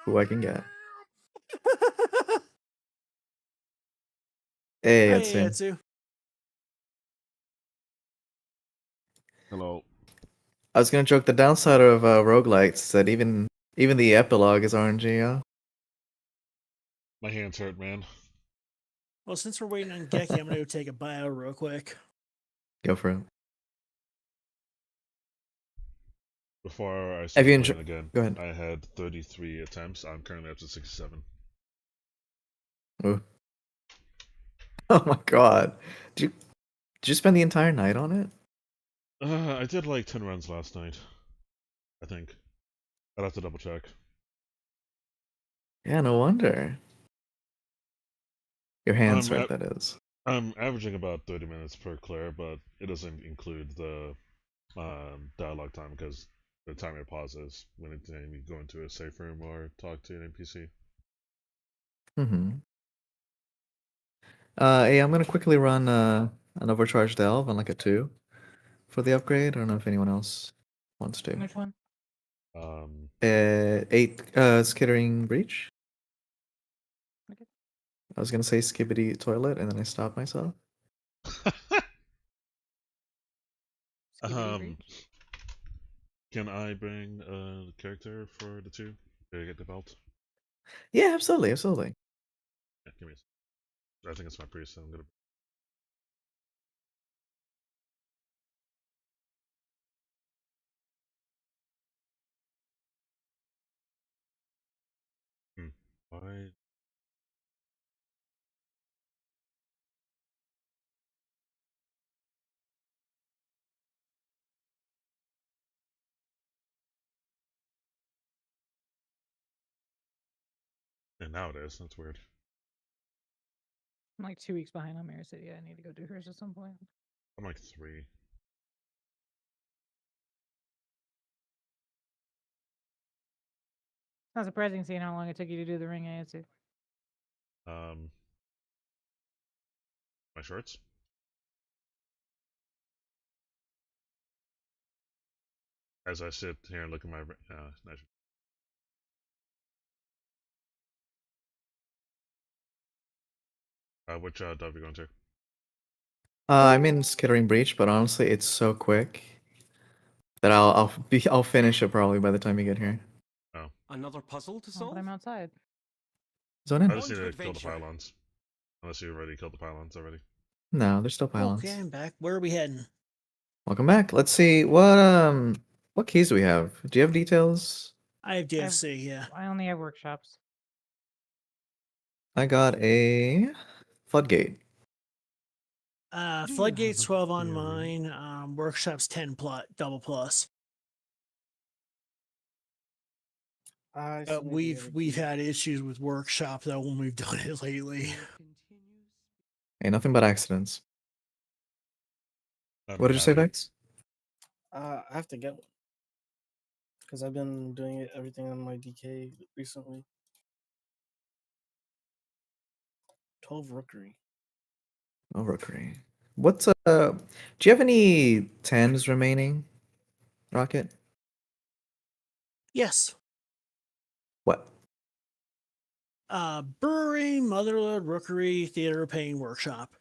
who I can get. Hey, Hi, Etsu. Etsu. Hello. I was gonna joke the downside of roguelites is that even the epilogue is RNG. Yeah. My hands hurt, man. Well, since we're waiting on Geki, I'm gonna go take a bio real quick. Go for it. Before I Have started you playing again, Go ahead. I had 33 attempts. I'm currently up to 67. Ooh. Oh my god. Did you spend the entire night on it? I did like 10 runs last night. I think. I'd have to double check. Yeah, no wonder. Your hands I'm, hurt, a- that is. I'm averaging about 30 minutes per clear, but it doesn't include the dialogue time because the timer pauses when you go into a safe room or talk to an NPC. Mm-hmm. Hey, I'm gonna quickly run an overcharged delve on like a 2 for the upgrade. I don't know if anyone else wants to. Which one? 8 skittering breach. Okay. I was gonna say skibbity toilet and then I stopped myself. Skibidi breach? Can I bring a character for the 2? Did I get the belt? Yeah, absolutely. Yeah, give me a second. I think it's my priest, so I'm gonna. Why? And now it is. That's weird. I'm like 2 weeks behind on Mirror City. I need to go do hers at some point. I'm like 3. Not surprising seeing how long it took you to do the ring, Etsu. My shorts. As I sit here and look at my nice. Which dove are you going to? I'm in skittering breach, but honestly, it's so quick that I'll finish it probably by the time you get here. Oh. Another puzzle to Oh, solve? but I'm outside. Zone I in. just need to kill the adventure. pylons. Unless you already killed the pylons already. No, there's still pylons. Okay, I'm back. Where are we heading? Welcome back. Let's see what keys do we have? Do you have details? I have DFC, yeah. I only have workshops. I got a floodgate. Floodgate's 12 on mine. Workshop's 10 plus, double plus. We've had issues with workshop though when we've done it lately. Hey, nothing but accidents. What did you say, Vex? I have to get one because I've been doing everything on my DK recently. 12 rookery. Oh, rookery. What's do you have any 10s remaining, Rocket? Yes. What? Brewery, Motherlode, Rookery, Theater, Painting Workshop.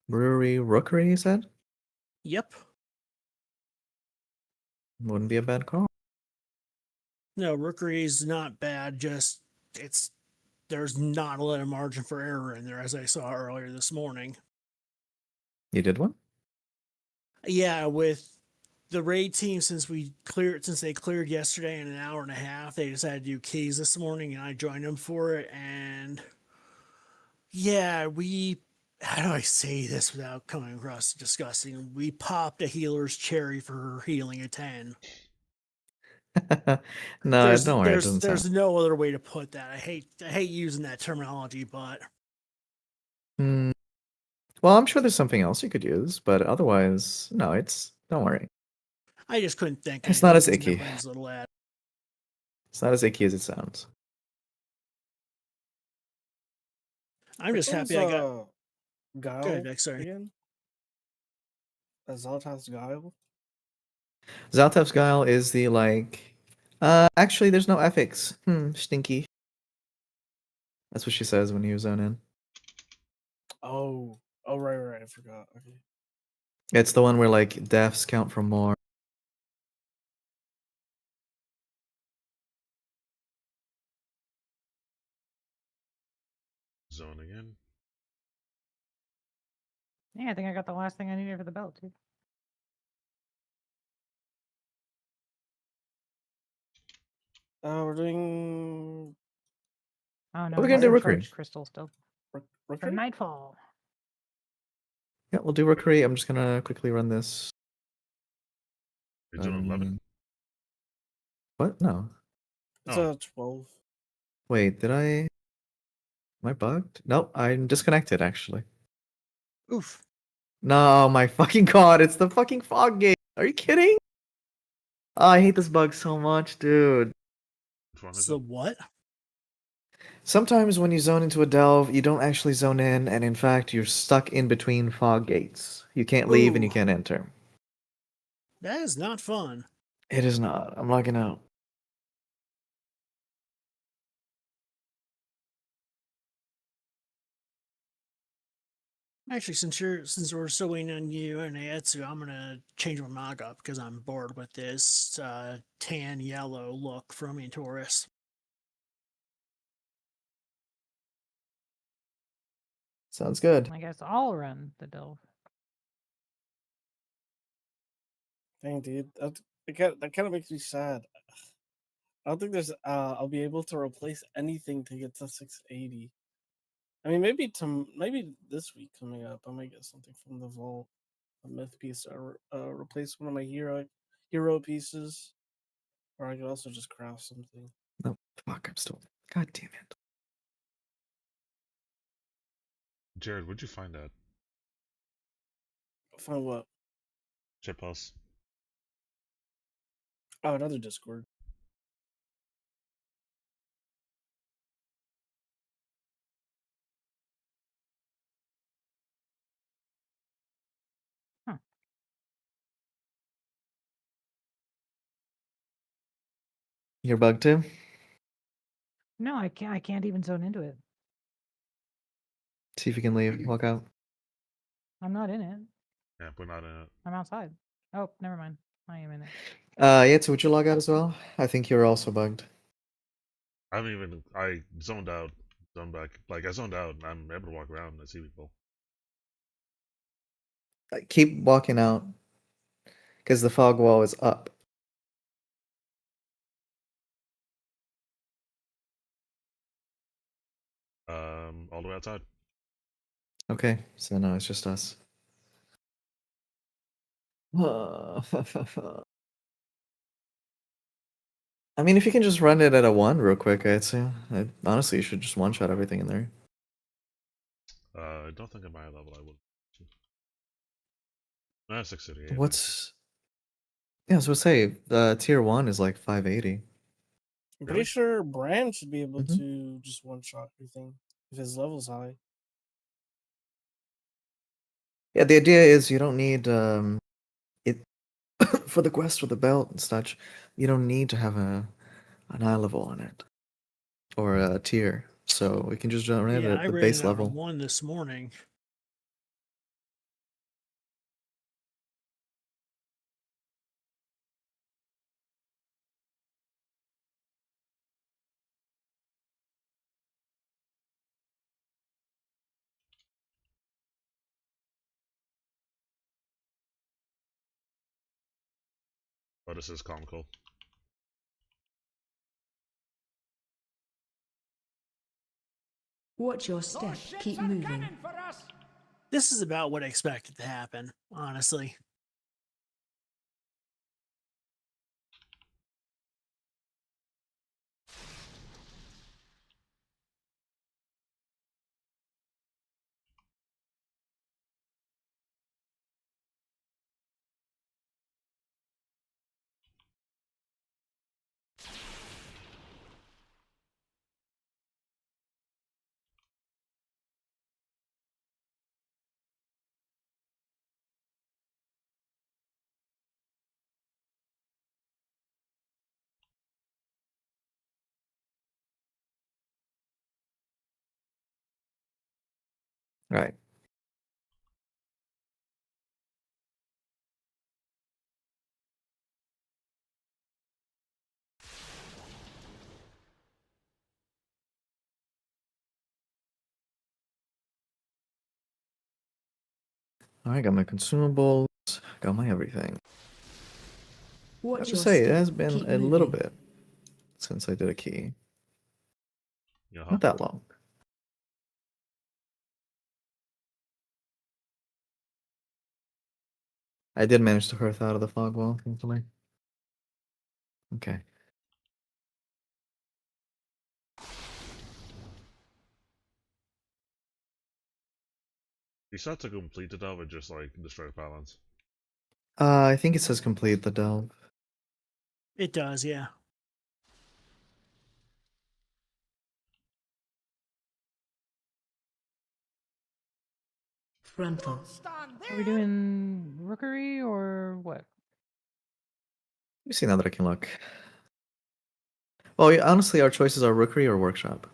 Brewery, rookery, you said? Yep. Wouldn't be a bad call. No, Rookery is not bad, just there's not a lot of margin for error in there, as I saw earlier this morning. You did one? Yeah, with the raid team, since they cleared yesterday in an hour and a half, they decided to do keys this morning, and I joined them for it. And yeah, how do I say this without coming across disgusting? We popped a healer's cherry for her healing a 10. No, don't worry. It doesn't There's sound. no other way to put that. I hate using that terminology, but Well, I'm sure there's something else you could use, but otherwise, no. Don't worry. I just couldn't think. It's not as It's icky. Brain's little ad. It's not as icky as it sounds. I'm just happy I got. Guile. Go ahead, Vic, sorry. Again? Zaltath's Guile. Zaltev's Guile is the Actually, there's no ethics. Stinky. That's what she says when you zone in. Oh, right. I forgot. Okay. It's the one where like deaths count for more. Zone again. Yeah, I think I got the last thing I needed for the belt too. We're doing Oh no, we're I gonna need do some Rookery. charged crystal still for Rookery? Nightfall. Yeah, we'll do Rookery. I'm just gonna quickly run this. You're doing 11? What? No. It's Oh. a 12. Wait, did I? Am I bugged? Nope, I'm disconnected actually. Oof. No, my fucking god, it's the fucking fog gate. Are you kidding? Oh, I hate this bug so much, dude. Which one is So it? what? Sometimes when you zone into a delve, you don't actually zone in, and in fact, you're stuck in between fog gates. You can't leave and you Ooh. can't enter. That is not fun. It is not. I'm logging out. Actually, since we're still waiting on you and Etsu, I'm gonna change my mog up because I'm bored with this tan yellow look from Taurus. Sounds good. I guess I'll run the delve. Dang, dude. That kind of makes me sad. I don't think there's I'll be able to replace anything to get to 680. I mean, maybe this week coming up, I might get something from the vault, a myth piece, or replace one of my hero pieces, or I could also just craft something. No, fuck, I'm still. God damn it. Jared, where'd you find that? Find what? Chip House? Oh, another Discord. You're bugged too? No, I can't. I can't even zone into it. See if you can leave. Walk out. I'm not in it. Yeah, we're not in it. I'm outside. Oh, never mind. I am in it. Yeah, so would you log out as well? I think you're also bugged. I zoned out, zoned back. Like, I zoned out and I'm able to walk around and I see people. Keep walking out. Because the fog wall is up. All the way outside. Okay, so no, it's just us. I mean, if you can just run it at a 1 real quick, I'd say. Honestly, you should just one-shot everything in there. I don't think at my level I would. 638. What's... Yeah, I was gonna say, tier 1 is like 580. I'm Really? pretty sure Bran should be able Mhm. to just one shot everything if his level's high. Yeah, the idea is you don't need it for the quest with the belt and such. You don't need to have an eye level on it or a tier, so we can just run it Yeah, at I the rated base out a level. 1 this morning. Oh, this is comical. Watch your step. Keep moving. This is about what I expected to happen, honestly. Right. Alright, got my consumables, got my everything. I have Watch to your say, it step. has been Keep a little moving. bit since I did a key. Yeah. Not that long. I did manage to hearth out of the fog wall, thankfully. Okay. You still have to complete it though, with just like destroy balance. I think it says complete the delve. It does, yeah. Frontal. Are we doing rookery or what? Let me see now that I can look. Well, yeah, honestly, our choices are Rookery or Workshop.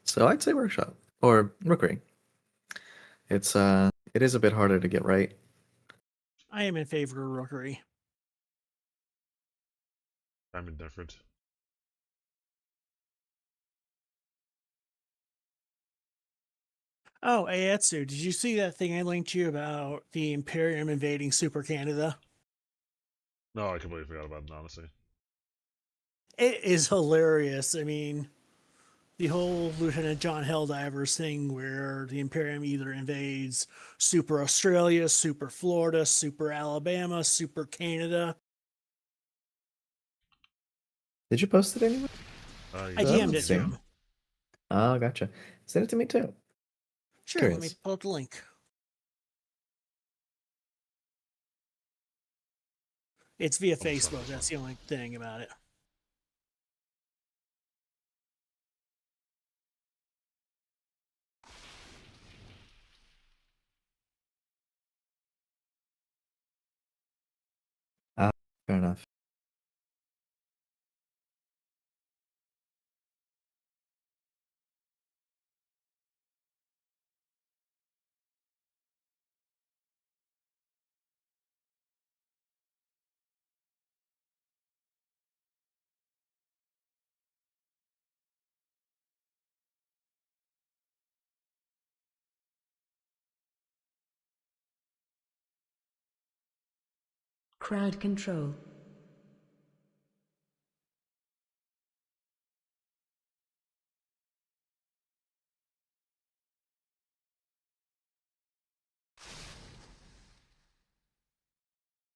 So I'd say Workshop or Rookery. It is a bit harder to get right. I am in favor of rookery. I'm indifferent. Oh, Ayatsu, did you see that thing I linked you about the Imperium invading Super Canada? No, I completely forgot about it, honestly. It is hilarious. I mean, the whole Lieutenant John Helldivers thing where the Imperium either invades Super Australia, Super Florida, Super Alabama, Super Canada. Did you post it anywhere? I Yeah. Oh, DM'd it let's to see. him. Oh, gotcha. Send it to me too. Sure, let me Curious. pull up the link. It's via Oh, it's not Facebook. this That's the only thing about it. Ah, fair enough. Crowd control.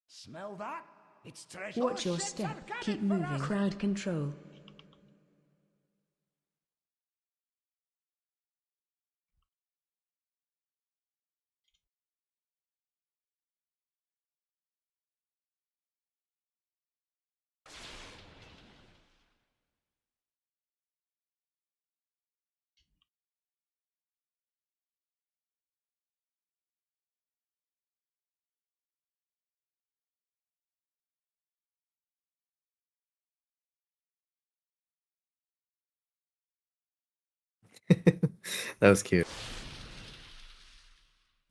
Smell that? It's treasure. Watch your step. Keep moving. Crowd control. That was cute.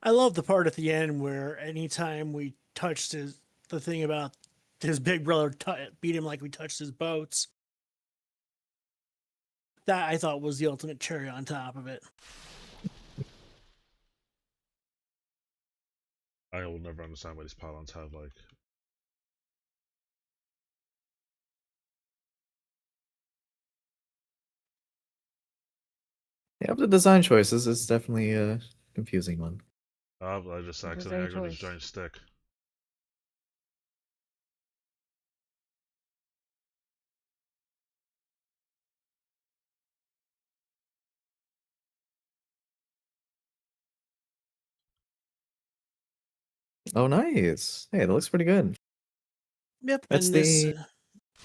I love the part at the end where anytime we touched the thing about his big brother beat him like we touched his boats. That I thought was the ultimate cherry on top of it. I will never understand why these Paladins have like. Yeah, but the design choices is definitely a confusing one. I just What is accidentally a aggroed this choice? giant stick. Oh, nice. Hey, that looks pretty good. Yep, That's and this the.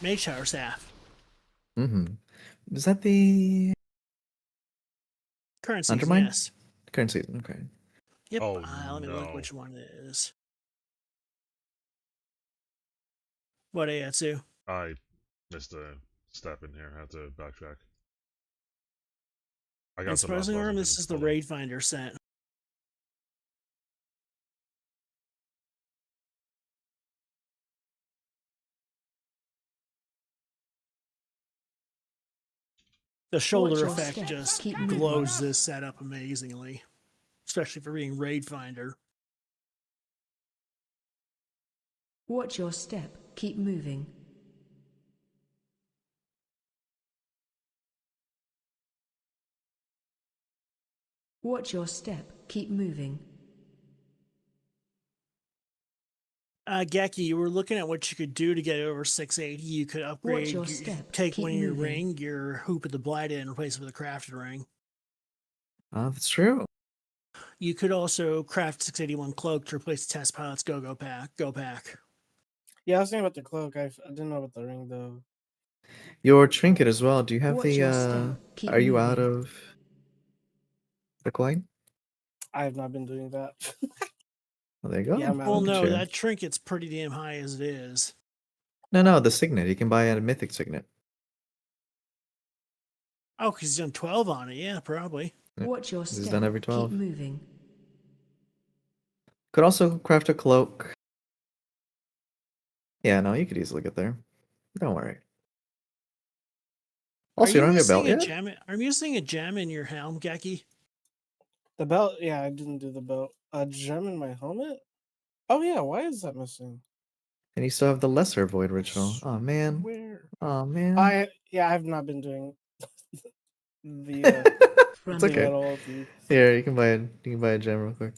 Mage Tower staff. Mm-hmm. Is that the Current season, Undermine? yes. Current season, okay. Yep, Oh let me look no! which one it is. What, Ayatsu? I missed the step in here. I have to backtrack. I And got to the last surprisingly, boss. Arm, I think this it's is the Paladin. raid finder set. The shoulder your effect step. just Keep moving. blows this setup amazingly, especially for being raid finder. Watch your step. Keep moving. Watch your step. Keep moving. Geki, you were looking at what you could do to get over 680. You could upgrade, your you step. take Keep one of your moving. your hoop of the blighted and replace it with a crafted ring. That's true. You could also craft 681 cloak to replace the test pilot's go pack. Yeah, I was thinking about the cloak. I didn't know about the ring though. Your trinket as well. Do you have Watch the your step. Keep are you out moving. of the coin? I have not been doing that. Well, there you go. Yeah, I'm out Well, of Look at no, you. that trinket's pretty damn high as it is. No, the signet. You can buy a mythic signet. Oh, because he's done 12 on it. Yeah, probably. Yeah, Watch your this is step. done every Keep 12. moving. Could also craft a cloak. Yeah, no, you could easily get there. Don't worry. Also, you don't have your belt yet? Are you missing a gem in your helm, Geki? The belt. Yeah, I didn't do the belt. A gem in my helmet. Oh yeah, why is that missing? And you still have the lesser void ritual. Oh man. Where? Oh man. I have not been doing the It's thing okay. at all, dude. Here, you can buy a gem real quick.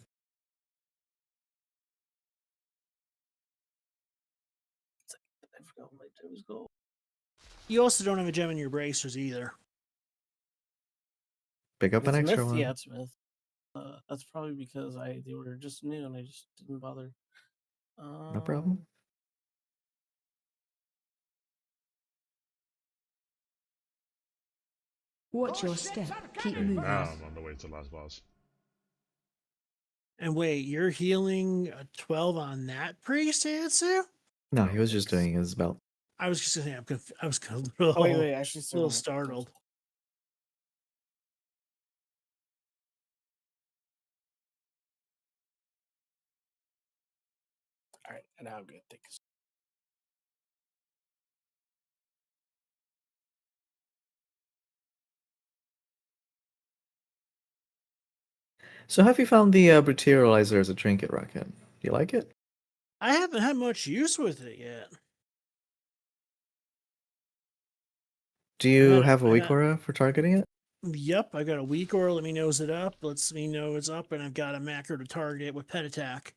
I forgot my gems go. You also don't have a gem in your bracers either. Pick up an It's extra myth. one. Yeah, it's myth. That's probably because they were just new and I just didn't bother. No problem. Watch your step. Keep Okay, moving. now I'm on the way to the last boss. And wait, you're healing a 12 on that priest, Ansu? No, he was just doing his belt. I was just saying, I was a little, Oh wait, actually, a little startled. All right, and now I'm good. Thanks. So have you found the Materializer as a trinket, Rocket? Do you like it? I haven't had much use with it yet. Do you got- have a I weak got- aura for targeting it? Yep, I got a weak aura. Let me know it up. Lets me know it's up, and I've got a macro to target it with pet attack.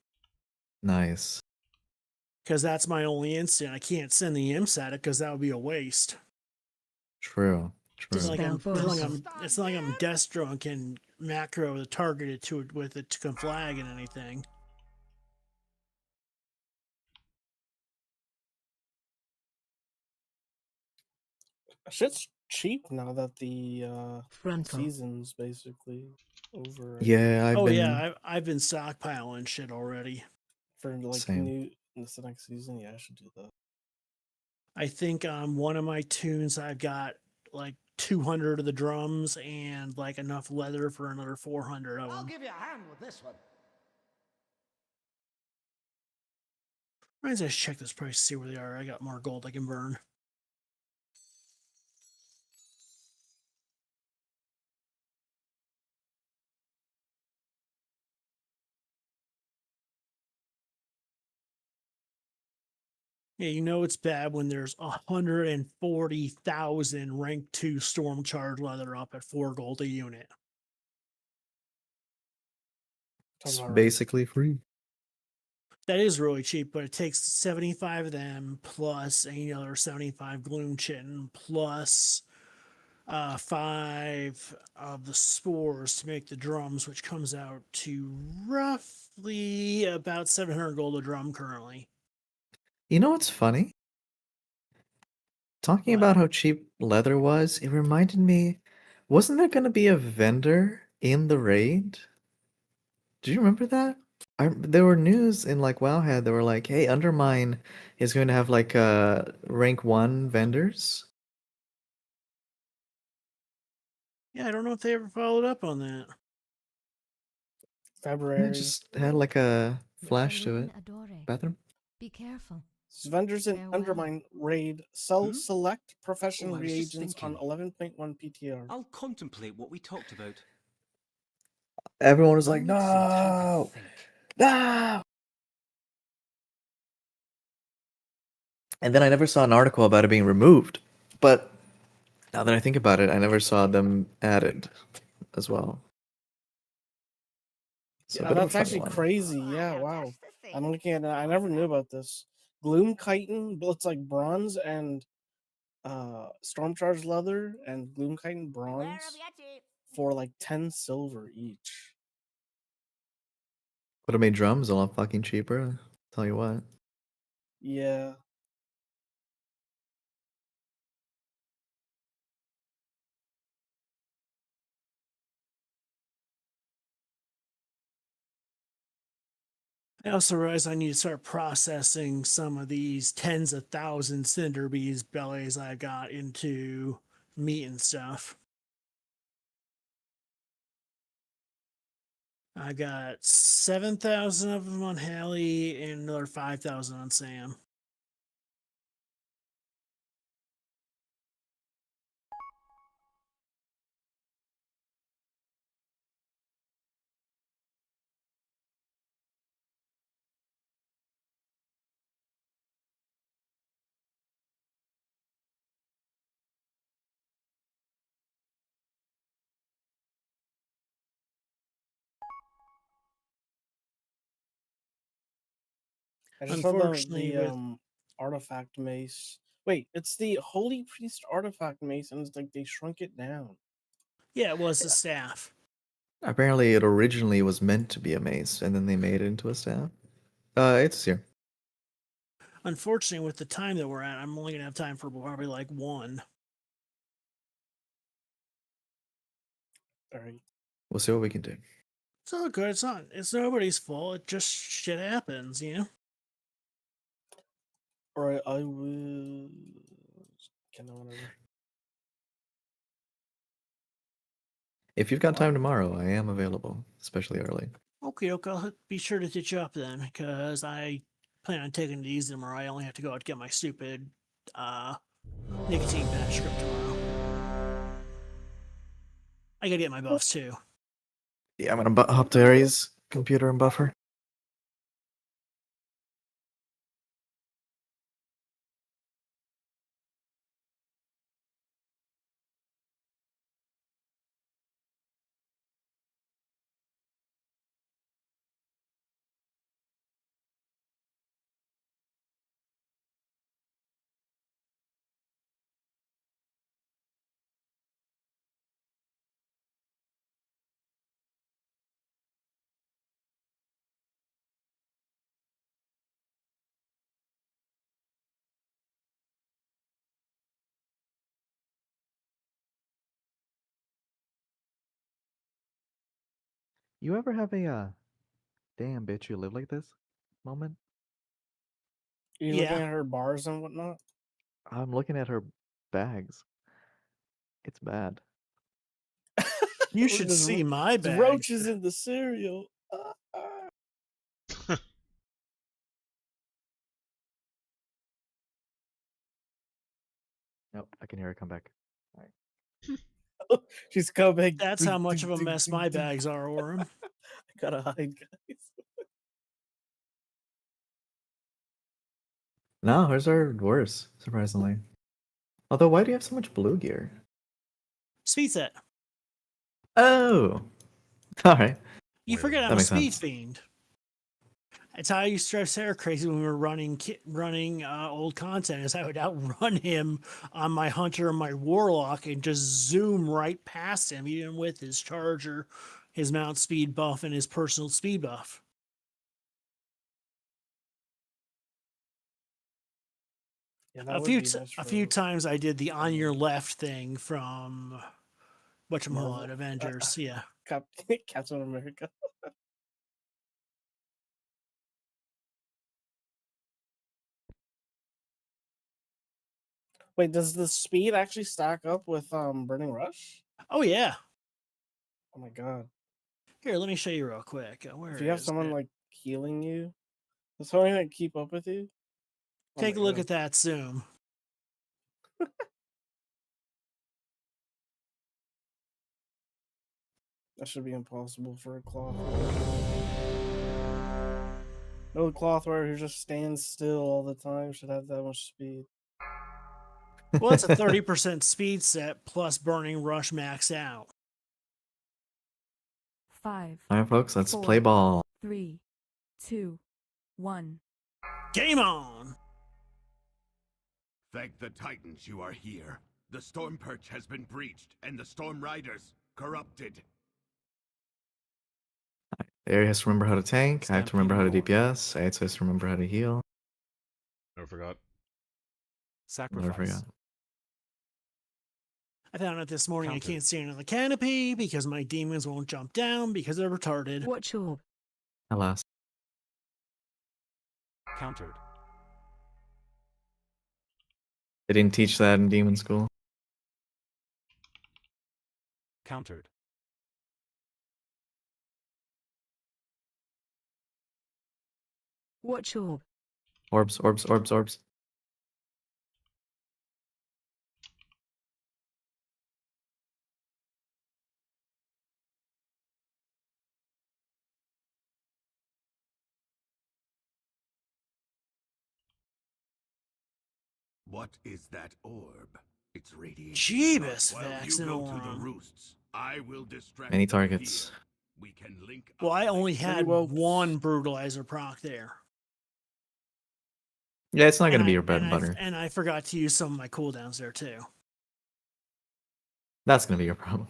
Nice. Because that's my only instant. I can't send the imps at it because that would be a waste. True. True. It's not Dispel it's not like I'm death drunk and macro to target it to it with it to conflag and anything. Shit's cheap now that the Frontal. season's basically over. I Yeah, think, I've been I've been stockpiling shit already. for like same. new this next season. Yeah, I should do that. I think on one of my tunes I've got like 200 of the drums and like enough leather for another 400 of them. I'll give you a hand with this one. Reminds me I should check this price to see where they are. I got more gold I can burn. Yeah, you know it's bad when there's 140,000 rank 2 storm charge leather up at 4 gold a unit. It's Talking about basically free. That is really cheap, but it takes 75 of them plus another 75 gloom chitin plus 5 of the spores to make the drums, which comes out to roughly about 700 gold a drum currently. You know what's funny? Talking What? about how cheap leather was, it reminded me, wasn't there going to be a vendor in the raid? Do you remember that? There were news in like Wowhead that were like, hey, Undermine is going to have like rank 1 vendors. Yeah, I don't know if they ever followed up on that. It February. just had like a flash to Ruin it. Adore. Bathroom? Be careful. Vendors in Farewell. Undermine raid sell Hmm? select professional Oh, I was just reagents on thinking. 11.1 PTR. I'll contemplate what we talked about. Everyone was I'll like, need some time to no! think. No! And then I never saw an article about it being removed. But now that I think about it, I never saw them added as well. So a Yeah, bit of a that's funny actually one. crazy. Yeah, wow. I'm looking at it. I never knew about this. Gloom chitin, it's like bronze and Stormcharge leather and Gloom chitin bronze for like 10 silver each. Would have made drums a lot fucking cheaper. Tell you what. Yeah. I also realize I need to start processing some of these tens of thousands cinder bees bellies I got into meat and stuff. I got 7,000 of them on Hallie and another 5,000 on Sam. I just saw the Unfortunately, with artifact mace. Wait, it's the Holy Priest artifact mace, and it's like they shrunk it down. yeah, it was the staff. Apparently, it originally was meant to be a mace, and then they made it into a staff. It's here. Unfortunately, with the time that we're at, I'm only gonna have time for probably like one. All right. We'll see what we can do. It's all good. It's not. It's nobody's fault. It just shit happens, you know. All right, I will. Can I whatever? If you've got time tomorrow, I am available, especially early. Okay, I'll be sure to hit you up then, because I plan on taking it easy tomorrow. I only have to go out to get my stupid nicotine patch script tomorrow. I gotta get my buffs too. Yeah, I'm gonna hop to Aries' computer and buffer. You ever have a damn bitch you live like this moment? Are you looking Yeah, at her bars and whatnot? I'm looking at her bags. It's bad. you Look, should there's see my there's bag. roaches in the cereal. Nope, I can hear her come back. All right. She's coming. That's how much of a mess my bags are, Orem. I gotta hide, guys. No, hers are worse, surprisingly. Although, why do you have so much blue gear? Speed set. Oh, all right. You Wait a forget minute. I'm That a makes speed sense. fiend. That's how I used to drive Sarah crazy when we were running old content. Is I would outrun him on my hunter and my warlock and just zoom right past him, even with his charger, his mount speed buff, and his personal speed buff. Yeah, that would be nice A for few times I did the on your me. left thing from Marvel. whatchamacallit, Avengers. Yeah. Captain America. Wait, does the speed actually stack up with Burning Rush? Oh yeah. Oh my god. Here, let me show you real quick. Where If you have is someone it? like healing you, does someone like keep up with you? Oh Take my a look god. at that zoom. That should be impossible for a cloth wearer. No cloth wearer who just stands still all the time should have that much speed. Well, it's a 30% speed set plus burning rush max out. 5, All right, folks, let's play 4, ball. 3, 2, 1. Game on! Thank the Titans you are here. The Storm Perch has been breached, and the Storm Riders corrupted. Ari has to remember how to tank. I have to remember how to Stampede DPS. Aetsu has to remember how to heal. Never forgot. Never forgot. I found out this morning Counter. I can't stand on the canopy because my demons won't jump down because they're retarded. Watch orb. Alas. Countered. They didn't teach that in Demon School. Countered. Watch orb. Orbs, orbs, orbs, orbs. What is that orb? It's radiating. Jeebus, While Vex you and go to the Orum. roosts, I will distract Many them targets. here. We can link Well, up I only later. had well- one brutalizer proc there. Yeah, it's not going to And be I- your bread and I- butter. And I forgot to use some of my cooldowns there too. That's going to be your problem.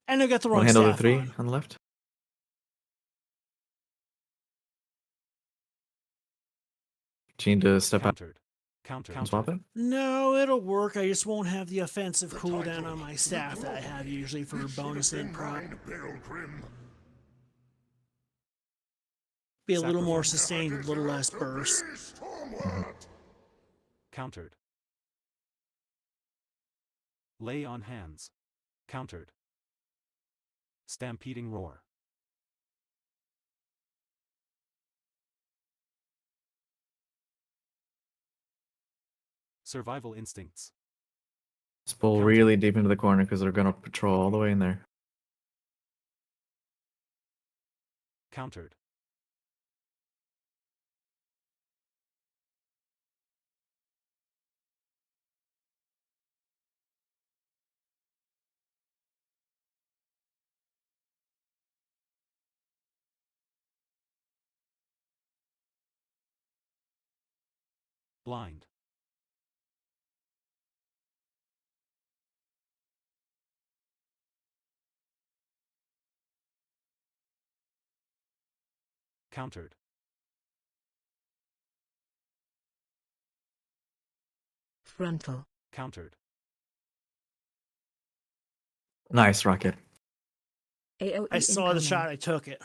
And I got the Want wrong to handle the staff 3 on. on the left? Do you need to step out Countered. Countered. and swap it? No, it'll work. I just won't have the offensive cooldown on my staff that I have usually for bonus and prop. Be a little more sustained, a little less burst. Countered. Lay on hands. Countered. Stampeding roar. Survival instincts. Let's pull Counter. really deep into the corner because they're going to patrol all the way in there. Countered. Blind. Countered. Frontal. Countered. Nice, Rocket. AOE I saw the incoming. shot, I took it.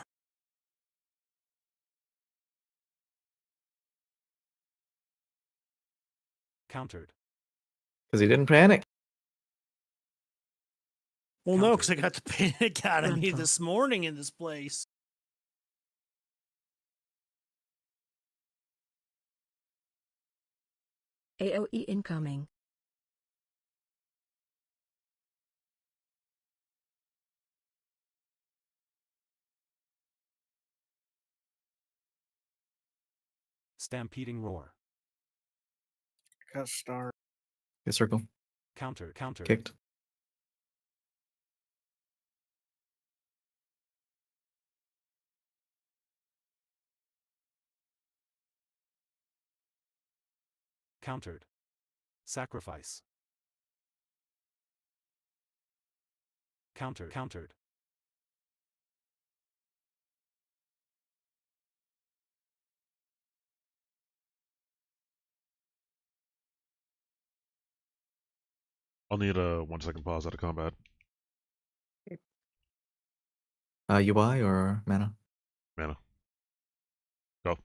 Countered. Because he didn't panic. Well, no, Counter. because I got the panic out of me Frontal. this morning in this place. AOE incoming. Stampeding roar. Got star. Okay, circle. Counter. Counter. Kicked. Countered. Sacrifice. Counter. Countered. I'll need a 1 second pause out of combat. UI or mana? Mana. Go.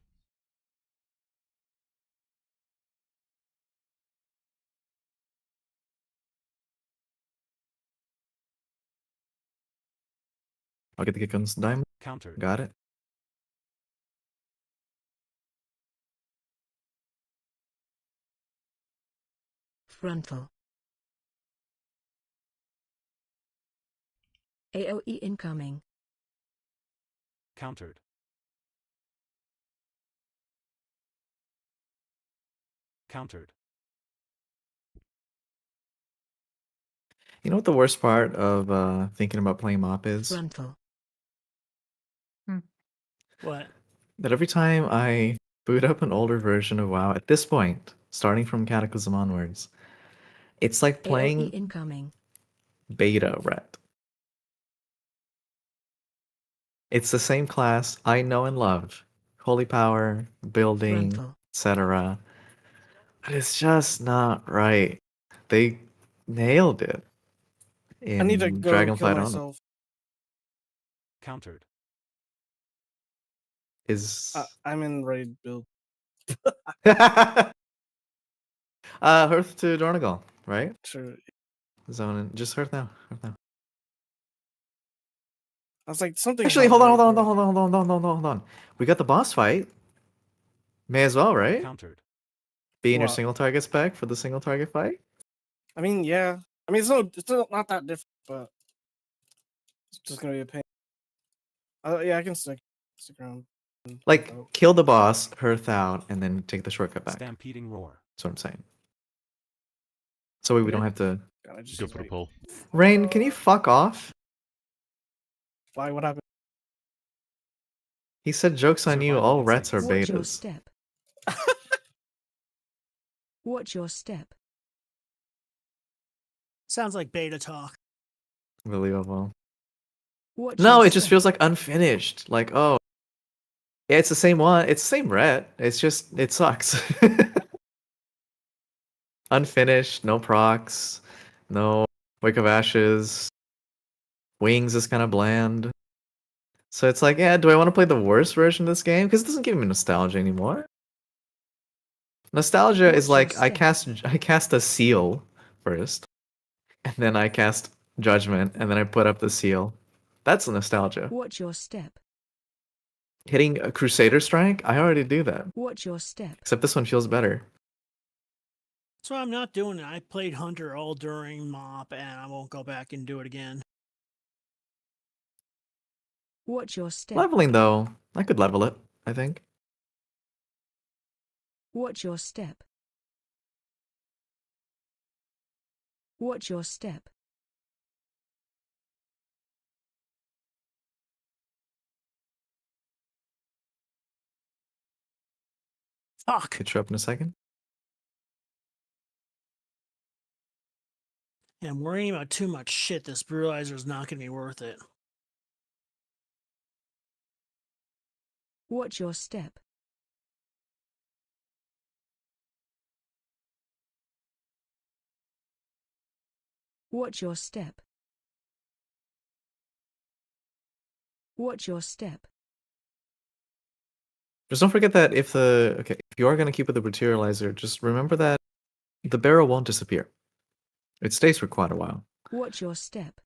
I'll get the Gekkon's diamond. Countered. Got it. Frontal. AOE incoming. Countered. Countered. You know what the worst part of thinking about playing Mop is? Frontal. What? That every time I boot up an older version of WoW, at this point, starting from Cataclysm onwards, it's like AOE playing incoming. beta ret. It's the same class I know and love. Holy power, building, Frontal. etc. But it's just not right. They nailed it I need to in go kill Dragonflight on myself. Countered. is I'm in raid build. Hearth to Dornagal, right? Sure. Zone just Hearth now. Hearth now. I was like, something. Actually, hold on. We got the boss fight. May as well, right? Countered. Be in your What? single target spec for the single target fight. I mean, yeah. I mean, it's still not that different, but it's just gonna be a pain. Yeah, I can stick around. and Like, help out. kill the boss, Hearth out, and then take the shortcut back. Stampeding roar. That's what I'm saying. So we don't have to. God, I just Go use for the raid. pull. Rain, can you fuck off? Why? What happened? He said jokes on you. Survival All rets are instincts. Watch your betas. step. Watch your step. Sounds like beta talk. Believable. Watch No, your it just step. feels like unfinished. Like, oh, yeah, it's the same one. It's the same ret. It's just it sucks. Unfinished, no procs, no Wake of Ashes. Wings is kind of bland. So it's like, yeah, do I want to play the worst version of this game? Because it doesn't give me nostalgia anymore. Nostalgia Watch is your like I step. cast a seal first, and then I cast Judgment, and then I put up the seal. That's nostalgia. Watch your step. Hitting a Crusader Strike, I already do that. Watch your step. Except this one feels better. So I'm not doing it. I played Hunter all during MOP, and I won't go back and do it again. Watch your step. Leveling though, I could level it, I think. Watch your step. Watch your step. Fuck. Hit you up in a second. Yeah, I'm worrying about too much shit. This Brutalizer is not going to be worth it. Watch your step. Watch your step. Watch your step. Just don't forget that if you are gonna keep with the Brutalizer, just remember that the barrel won't disappear. It stays for quite a while. Watch your step.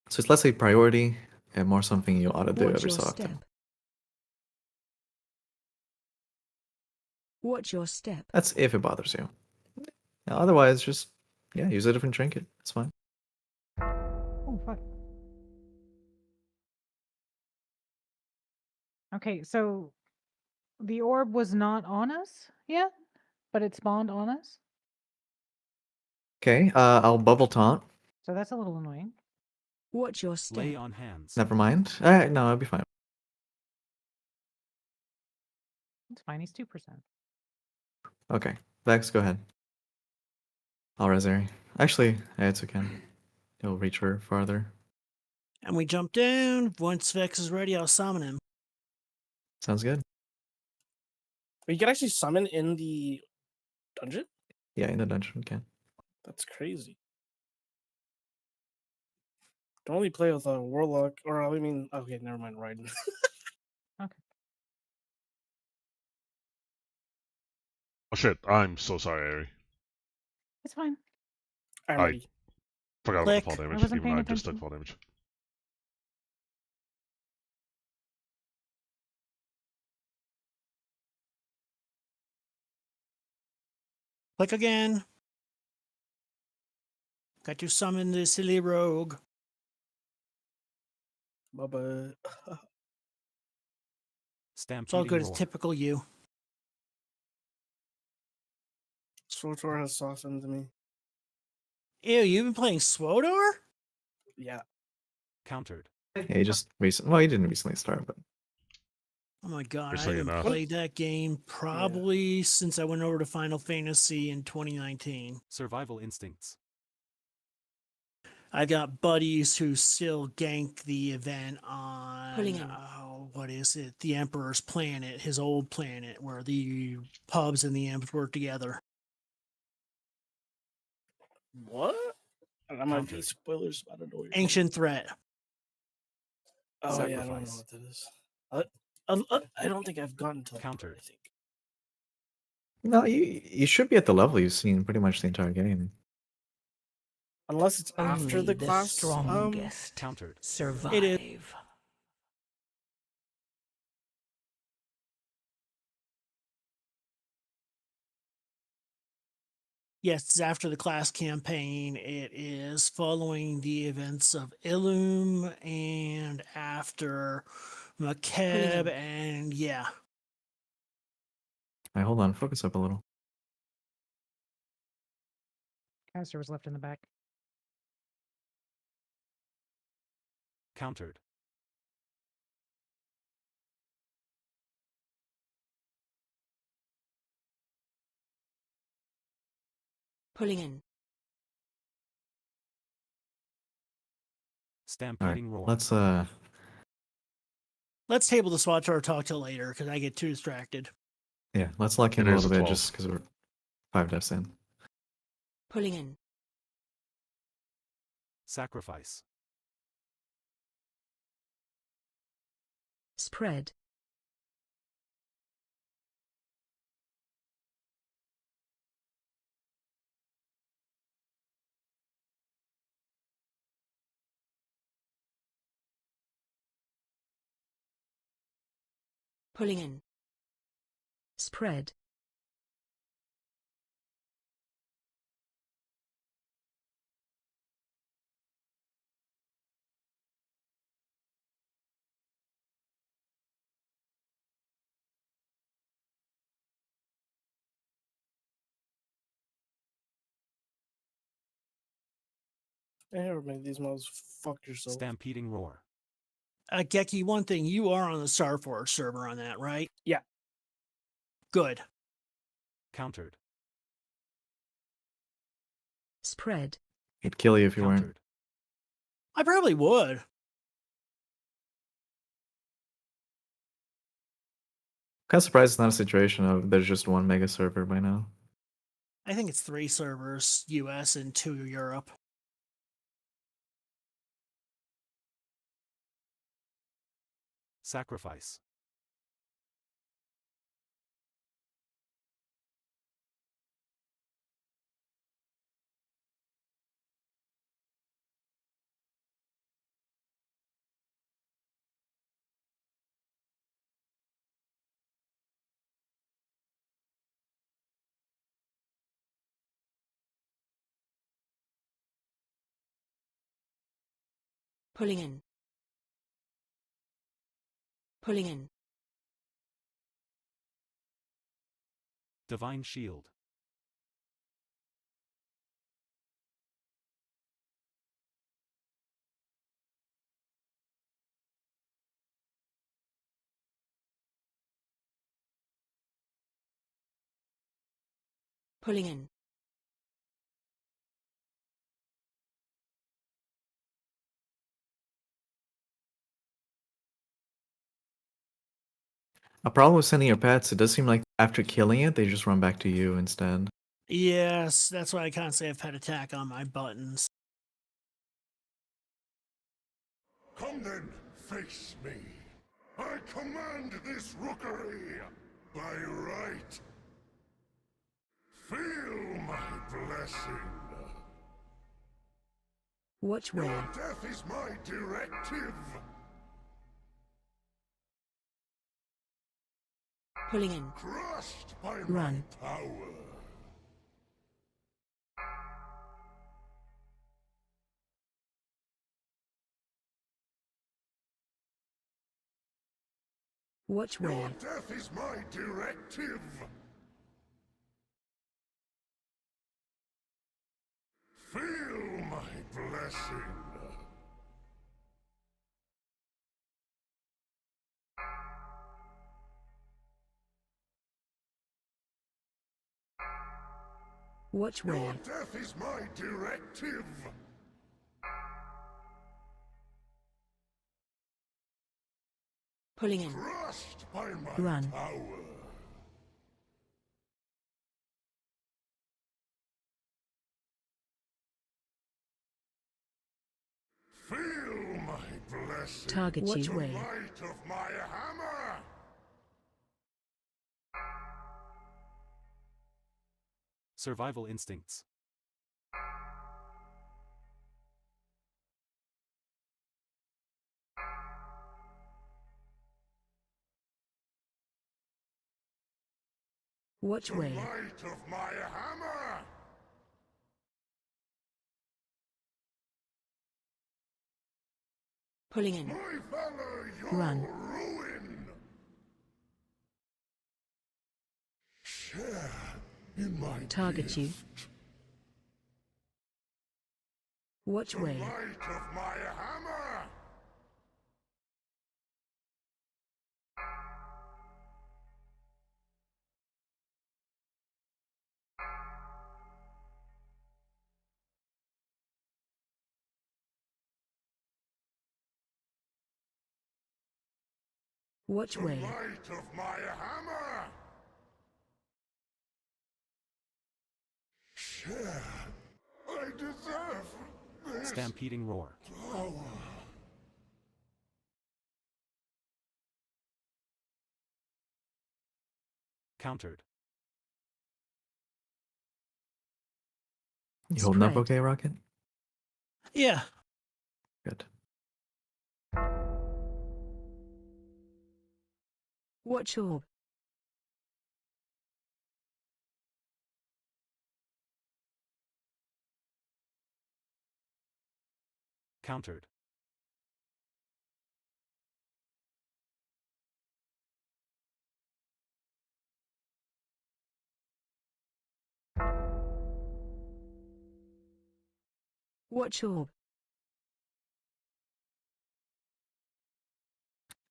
So it's less a priority and more something you ought to do Watch every your so step. often. Watch your step. That's if it bothers you. Now, otherwise, just use a different trinket. It's fine. Oh, fuck. Okay, so the orb was not on us yet, but it spawned on us. Okay, I'll bubble taunt. So that's a little annoying. Watch your step. Lay on hands. Never mind. No, I'll be fine. It's fine. He's 2%. Okay, Vex, go ahead. I'll Resary. Actually, it's okay. He'll reach her farther. And we jump down. Once Vex is ready, I'll summon him. Sounds good. But you can actually summon in the dungeon. Yeah, in the dungeon we can. That's crazy. Don't only play with a warlock, or I mean, okay, never mind, Raiden. Okay. Oh shit! I'm so sorry, Ari. It's fine. I'm I- ready. Forgot about Click. the fall I damage. wasn't Even paying I just took attention. fall damage. Click again. Got to summon the silly rogue. Bubba. It's all Stampeding good. It's roar. typical you. SWTOR has softened me. Ew, you've been playing SWTOR? Yeah. Countered. Yeah, he just recently. Well, he didn't recently start, but Oh my god, I Recently haven't enough. played that game probably since I went over to Final Fantasy in 2019. Survival instincts. I've got buddies who still gank the event Pulling on, in. what is it? The Emperor's planet, his old planet, where the pubs and the imps work together. What? That might be Countered. spoilers. I don't know what you're Ancient Threat. Oh yeah, I don't know Sacrifice. what that is. I don't think I've gotten to Countered. I think. no, you should be at the level you've seen pretty much the entire game. Unless it's after Only the the class. strongest Countered. survive. It is. Yes, it's after the class campaign. It is following the events of Illum and after Makeb, and yeah. All right, hold on, focus up a little. Caster was left in the back. Countered. Pulling in. All right, Stampeding roar. Let's table the SWTOR talk till later because I get too distracted. let's lock in It a is little bit 12. just because we're 5 deaths in. Pulling in. Sacrifice. Spread. Pulling in. Spread. Hey, everybody, these mobs, fuck yourself. Stampeding roar. Geki, one thing, you are on the Starforge server on that, right? Yeah. Good. Countered. Spread. He'd kill you if you weren't. Countered. I probably would. Kind of surprised it's not a situation of there's just one mega server by now. I think it's 3 servers, US and 2 Europe. Sacrifice. Pulling in. Pulling in. Divine shield. Pulling in. A problem with sending your pets, it does seem like after killing it, they just run back to you instead. Yes, that's why I can't say I've pet attack on my buttons. Come then, face me. I command this rookery by right. Feel my blessing. Watch Your where. death is my directive. Pulling in. Crushed by Run. my power. Watch where. death is my directive. Feel my blessing. Watch where. Death is my directive. Pulling in. Crushed by my Run. power. Feel my blessing. Target Watch you where. Light of my hammer. Survival instincts. Watch where. Light of my hammer. Pulling in. My valor, your Run. ruin. Share in my Target gift. you. Watch where. Light of my hammer. Watch where. Light of my hammer. Share. I deserve this Stampeding roar. power. Countered. You holding up Spread. okay, Rocket? Yeah. Good. Watch orb. Countered. Watch orb.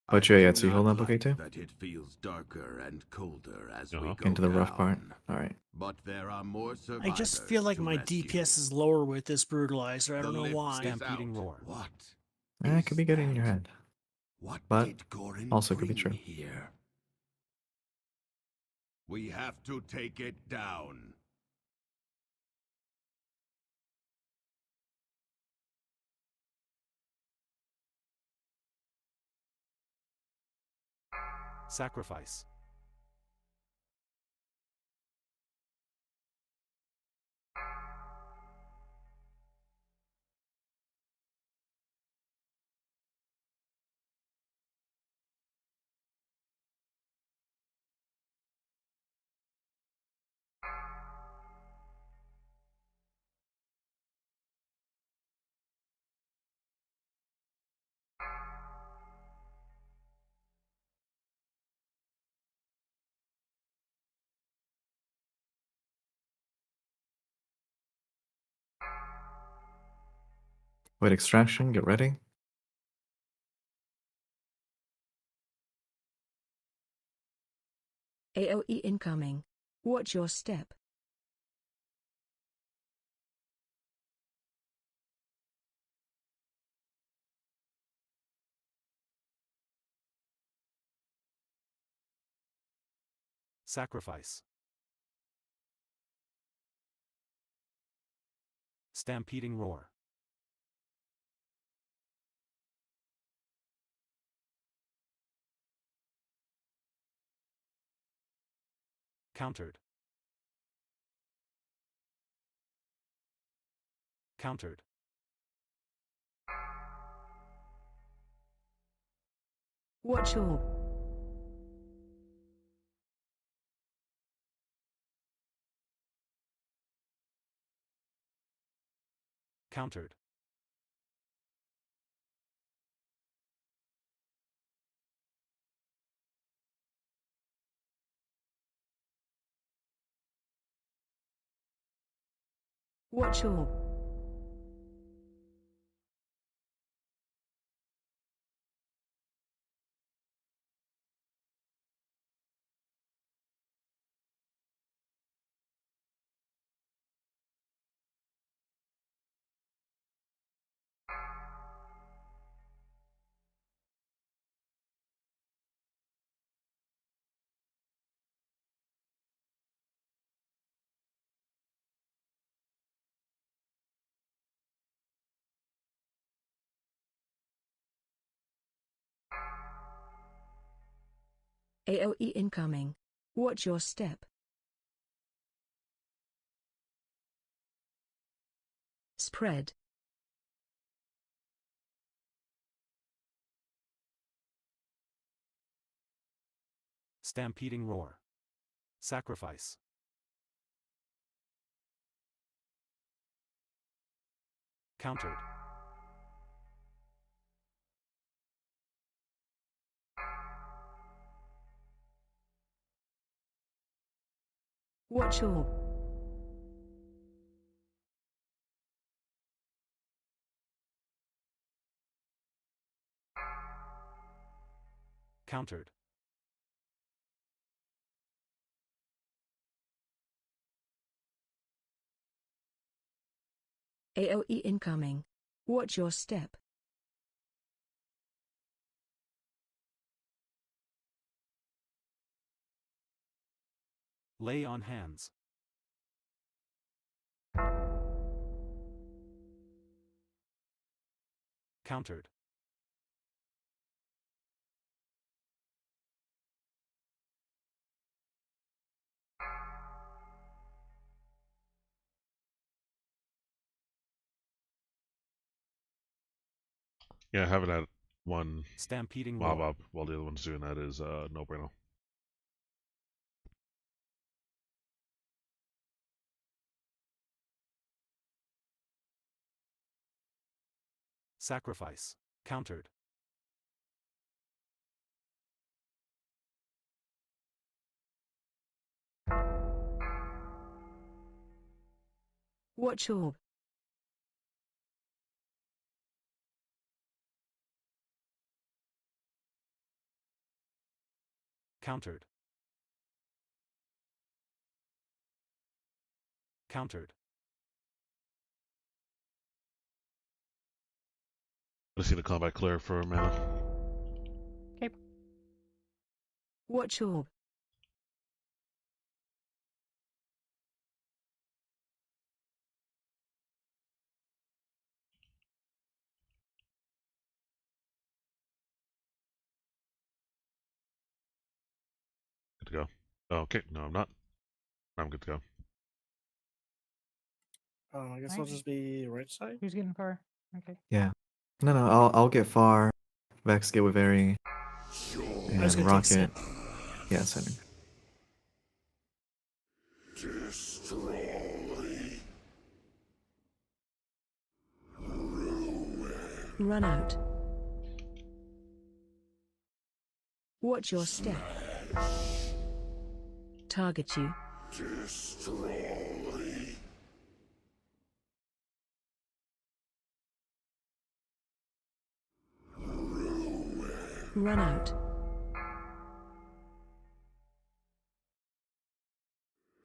But yeah, so you holding up okay too? That it feels darker and colder as we Uh-huh. go Into the rough part? down. Alright. But there are more I survivors just feel like to my rescue. DPS is lower with this brutalizer. I The don't know lift why. is Stampeding out. roar. What? It could be is getting in your that? head. What but did Gorin also could be bring true. Here? We have to take it down. Sacrifice. Wait, extraction, get ready. AOE incoming. Watch your step. Sacrifice. Stampeding roar. Countered. Countered. Watch orb. Countered. Watch orb. AOE incoming. Watch your step. Spread. Stampeding roar. Sacrifice. Countered. Watch orb. Countered. AOE incoming. Watch your step. Lay on hands. Countered. Yeah, having that one Stampeding mob roar. up while the other one's doing that is no bueno. Sacrifice. Countered. Watch orb. Countered. Countered. I see the combat clear for mana. Okay. Watch orb. Good to go. Oh, okay, no, I'm not. I'm good to go. I guess I'll Alright. just be right side. Who's getting far? Okay. Yeah. No, I'll get far. Vex get with Very I was and gonna take Rocket. Sid. Yeah, center. Run out. Watch your step. Target you. Run out.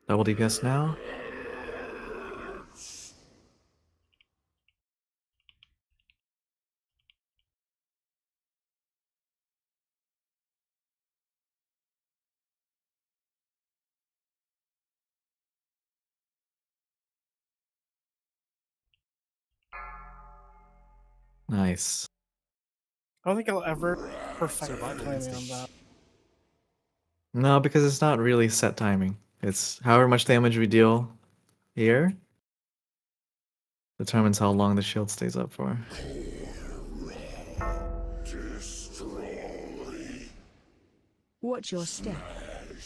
Double DPS now. Nice. I don't think I'll ever perfect the Survival timing on instinct. that. No, because it's not really set timing. It's however much damage we deal here determines how long the shield stays up for. Watch your step.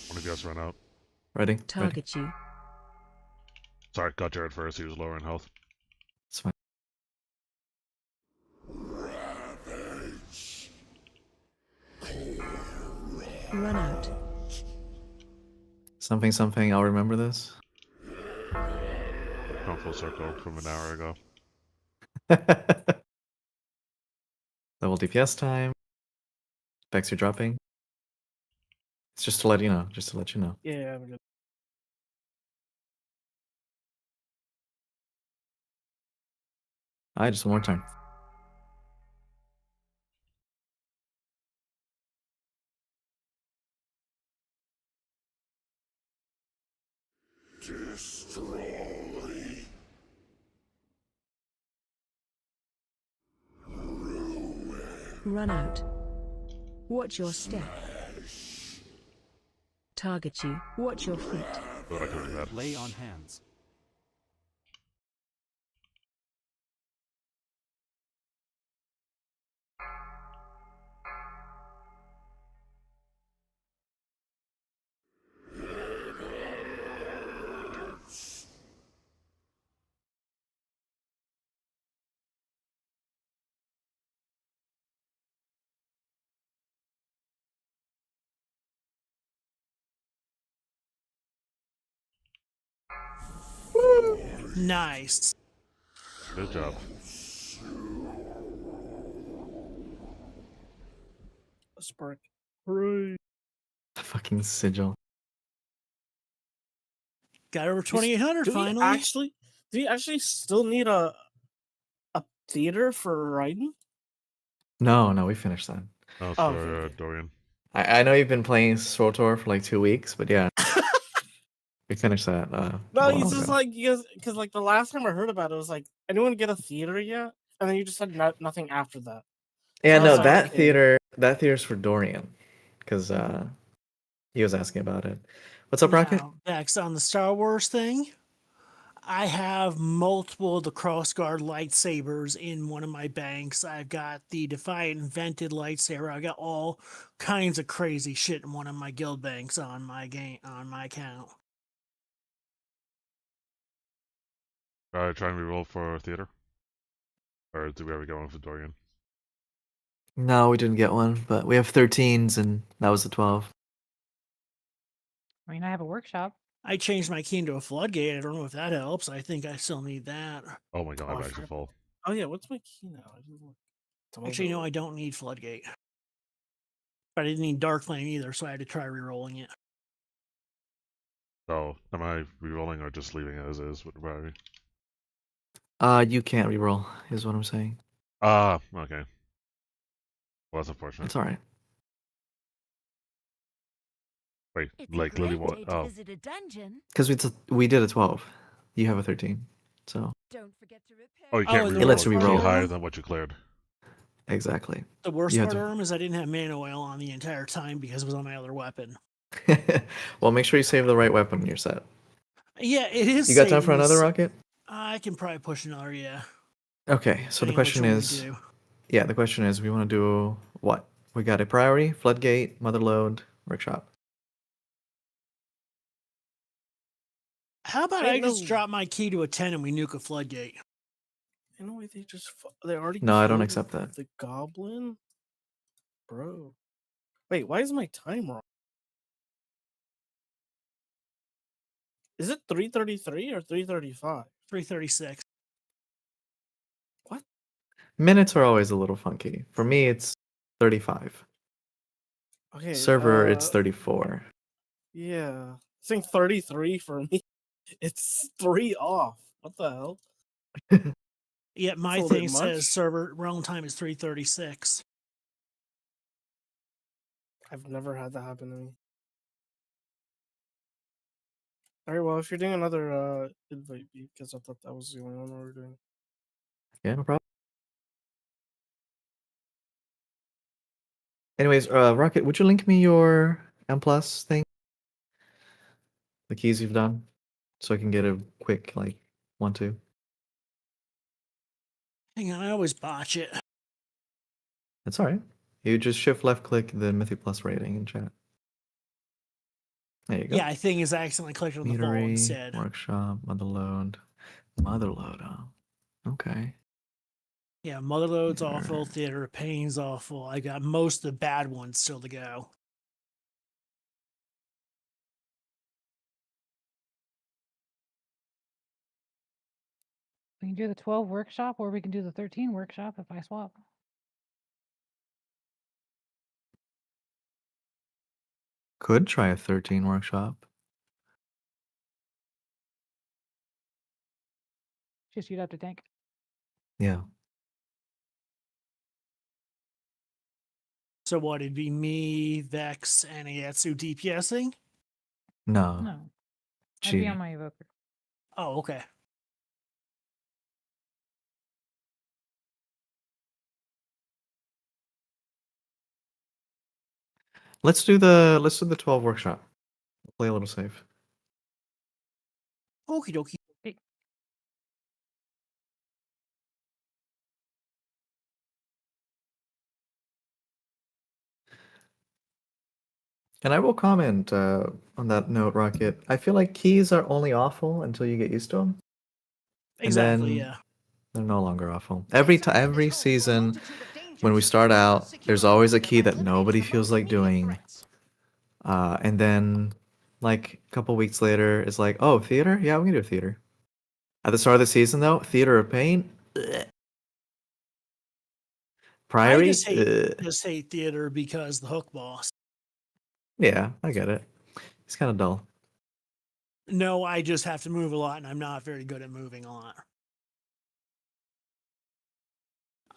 One of you guys run out. Ready? Ready. Target you. Sorry, got Jared first. He was lower in health. It's fine. Run out. Something, something. I'll remember this. come full circle from an hour ago. Level DPS time. Specs are dropping. It's just to let you know. Just to let you know. Yeah, I'm good. Alright, just one more time. Run out. Watch your step. Target you. Watch your feet. Thought I could do that. Lay on hands. Nice. Good job. A spark. Hooray. The fucking sigil. Got over 2,800 Do we finally. actually? Do you actually still need a theater for riding? No, we finished that. That was Oh, for okay, okay. Dorian. I know you've been playing SWTOR for like 2 weeks, but yeah, we finished that. A No, while it's just ago. like you guys, because like the last time I heard about it was like, anyone get a theater yet? And then you just said nothing after that. Yeah, I no, was like, that okay. theater's for Dorian, because he was asking about it. What's up, Rocket? Now, next on the Star Wars thing, I have multiple of the crossguard lightsabers in one of my banks. I've got the Defiant Invented lightsaber. I got all kinds of crazy shit in one of my guild banks on my account. Try and reroll for theater. Or did we ever get one for Dorian? No, we didn't get one, but we have 13s, and that was the 12. I mean, I have a workshop. I changed my key into a floodgate. I don't know if that helps. I think I still need that. Oh my god, Oh, I I'm actually forgot. full. Oh yeah, what's my key now? I didn't look. Actually, no, I don't need floodgate. But I didn't need dark flame either, so I had to try re-rolling it. So, am I rerolling or just leaving it as is with the battery? You can't reroll, is what I'm saying. Ah, okay. Well, that's unfortunate. It's alright. Wait, It's a like Lily great what? way to Oh, visit a dungeon. Because we did a 12. You have a 13, so Don't forget to repair. oh, you Oh, can't and reroll the It lets a you key reroll. higher than what you cleared. Exactly. The worst You have part to- of them is I didn't have mana oil on the entire time because it was on my other weapon. Well, make sure you save the right weapon in your set. Yeah, it is. You got time for saving another this- rocket? I can probably push another, yeah. Okay, so the depending on what question you wanna is, do. yeah, the question is, we want to do what? We got a priority, floodgate, motherload, workshop. How about Wait, I just no. drop my key to a 10 and we nuke a floodgate? In a way, they already. No, I don't killed accept that. The goblin, bro. Wait, why is my time wrong? Is it 3:33 or 3:35? 336. What? Minutes are always a little funky. For me, it's 35. Okay. Server, it's 34. Yeah, saying 33 for me. It's 3 off. What the hell? Yeah, my a little thing bit says much. server realm time is 336. I've never had that happen to me. All right, well, if you're doing another invite me, because I thought that was the only one we were doing. Yeah, no problem. Anyways, Rocket, would you link me your M plus thing? The keys you've done, so I can get a quick like 1-2. Hang on, I always botch it. That's all right. You just shift left click the Mythic Plus rating in chat. There you go. Yeah, I think is I accidentally clicked on the ball Meadery, instead. workshop, motherload, okay. Yeah, Motherload's Theater. awful, Theater of Pain's awful. I got most of the bad ones still to go. We can do the 12 workshop, or we can do the 13 workshop if I swap. Could try a 13 workshop. Just you'd have to tank. Yeah. So what? It'd be me, Vex, and Ayatsu DPSing? No. No. I'd be Cheating. on my evoker. Oh, okay. Let's do the 12 workshop. Play a little safe. Okie dokie. Hey, And I will comment on that note, Rocket. I feel like keys are only awful until you get used to them, and Exactly, then yeah. they're no longer awful. Every season, when we start out, there's always a key that nobody feels like doing, and then like a couple weeks later, it's like, oh, theater? Yeah, we can do theater. At the start of the season, though, theater of pain. Ugh. I Priory. just hate theater because the hook boss. Yeah, I get it. It's kind of dull. No, I just have to move a lot, and I'm not very good at moving a lot.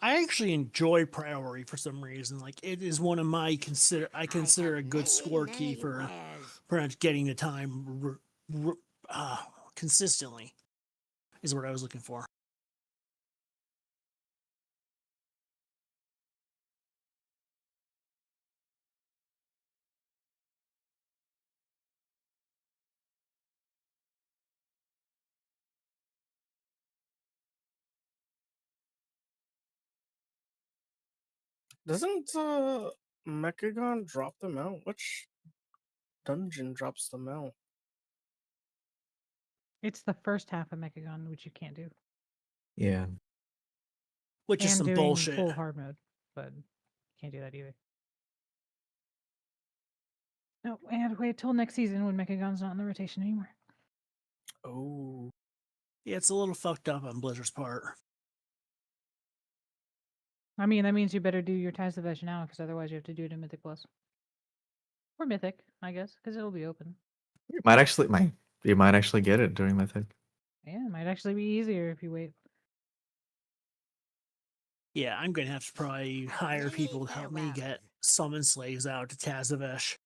I actually enjoy priority for some reason. Like it is one of my consider a good score key for pretty much getting the time consistently. Is what I was looking for. Doesn't Mechagon drop them out? Which dungeon drops them out? it's the first half of Mechagon, which you can't do. Yeah. Which is And some doing bullshit. full hard mode, but can't do that either. No, we have to wait till next season when Mechagon's not in the rotation anymore. Oh. Yeah, it's a little fucked up on Blizzard's part. I mean, that means you better do your Ties of Edge now, because otherwise you have to do it in Mythic Plus. Or Mythic, I guess, because it'll be open. You might actually get it during Mythic. Yeah, it might actually be easier if you wait. Yeah, I'm gonna have to probably hire people to help me get summon slaves out to Tazavesh.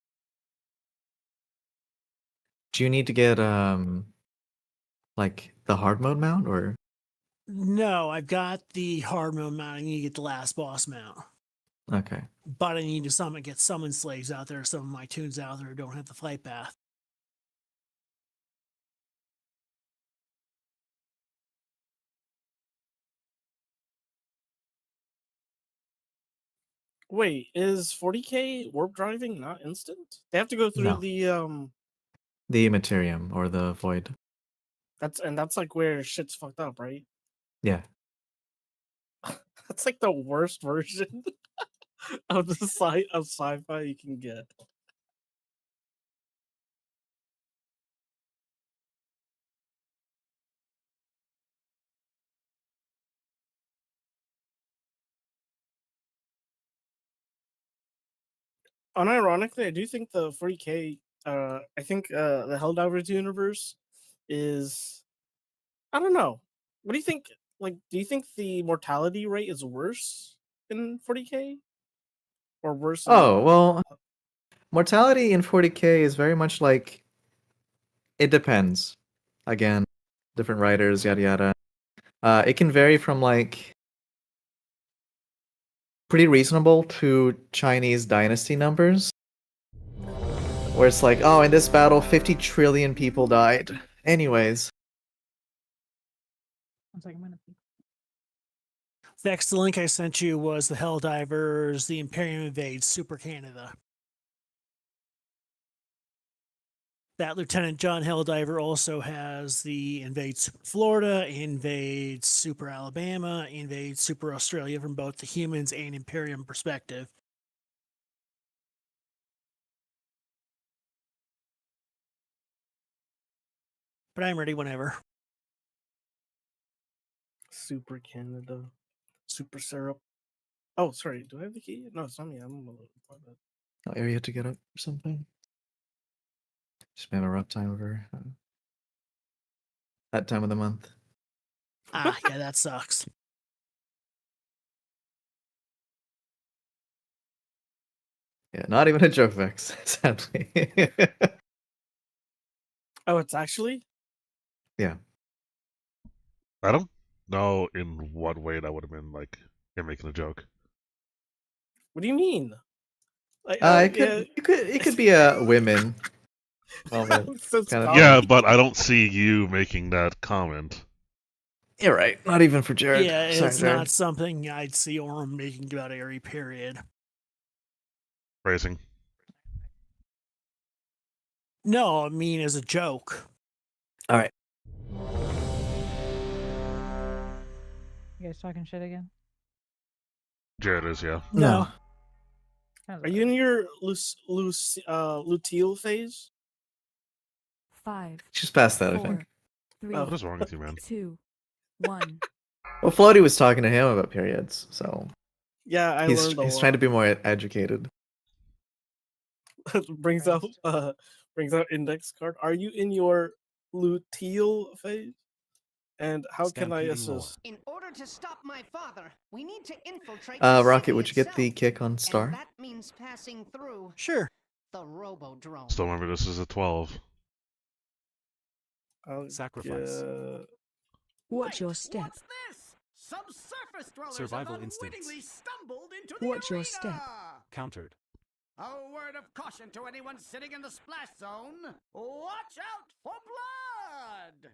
Do you need to get like the hard mode mount or No, I've got the hard mode mount. I need to get the last boss mount. okay. But I need to get summon slaves out there. Some of my tunes out there don't have the flight path. Wait, is 40k warp driving not instant? They have to go through No. the The Materium or the Void. that's like where shit's fucked up, right? Yeah. That's like the worst version of the of sci-fi you can get. Unironically, I do think the 40k I think the Helldivers universe is, I don't know. What do you think? Like, do you think the mortality rate is worse in 40k or worse in? Oh, well, mortality in 40k is very much like it depends. Again, different writers, yada yada. It can vary from like pretty reasonable to Chinese dynasty numbers, where it's like, oh, in this battle, 50 trillion people died. Anyways, 1 second, minute. Next, the link I sent you was the Helldivers, the Imperium invades Super Canada. That Lieutenant John Helldiver also has the invade Super Florida, invade Super Alabama, invade Super Australia from both the humans and Imperium perspective. But I'm ready whenever. Super Canada. Super syrup. Oh, sorry. Do I have the key? No, it's not me. I'm a little. No area to get up or something. Just been a rough time over that time of the month. Yeah, that sucks. Yeah, not even a joke, Vex. Sadly. Oh, it's actually. Yeah. I don't know in what way that would have been like you're making a joke. What do you mean? Like, oh, It could be a women moment. So it's kind of comedy. Yeah, but I don't see you making that comment. You're right. Not even for Jared. Yeah, Sorry, it's Jared. not something I'd see Orem making about Airy, period. Phrasing. No, I mean as a joke. All right. You guys talking shit again? Jared is, yeah. No. Sounds Are you in your luteal phase? 5, She's past that, I 4, think. 3, What is wrong with you, man? 2, 1. Well, Floaty was talking to him about periods, so Yeah, I he's learned a lot. trying to be more educated. brings out index card. Are you in your luteal phase? And how can I Stampeding roar. assist? In order to stop my father, we need to infiltrate Rocket, city would you get the itself, kick on Star? And that means passing through Sure. the Robodrome. Still remember this is a 12. Sacrifice. Watch your step. What's this? Some surface dwellers Survival have instincts. unwittingly stumbled into the Watch your arena. step. Countered. A word of caution to anyone sitting in the splash zone. Watch out for blood!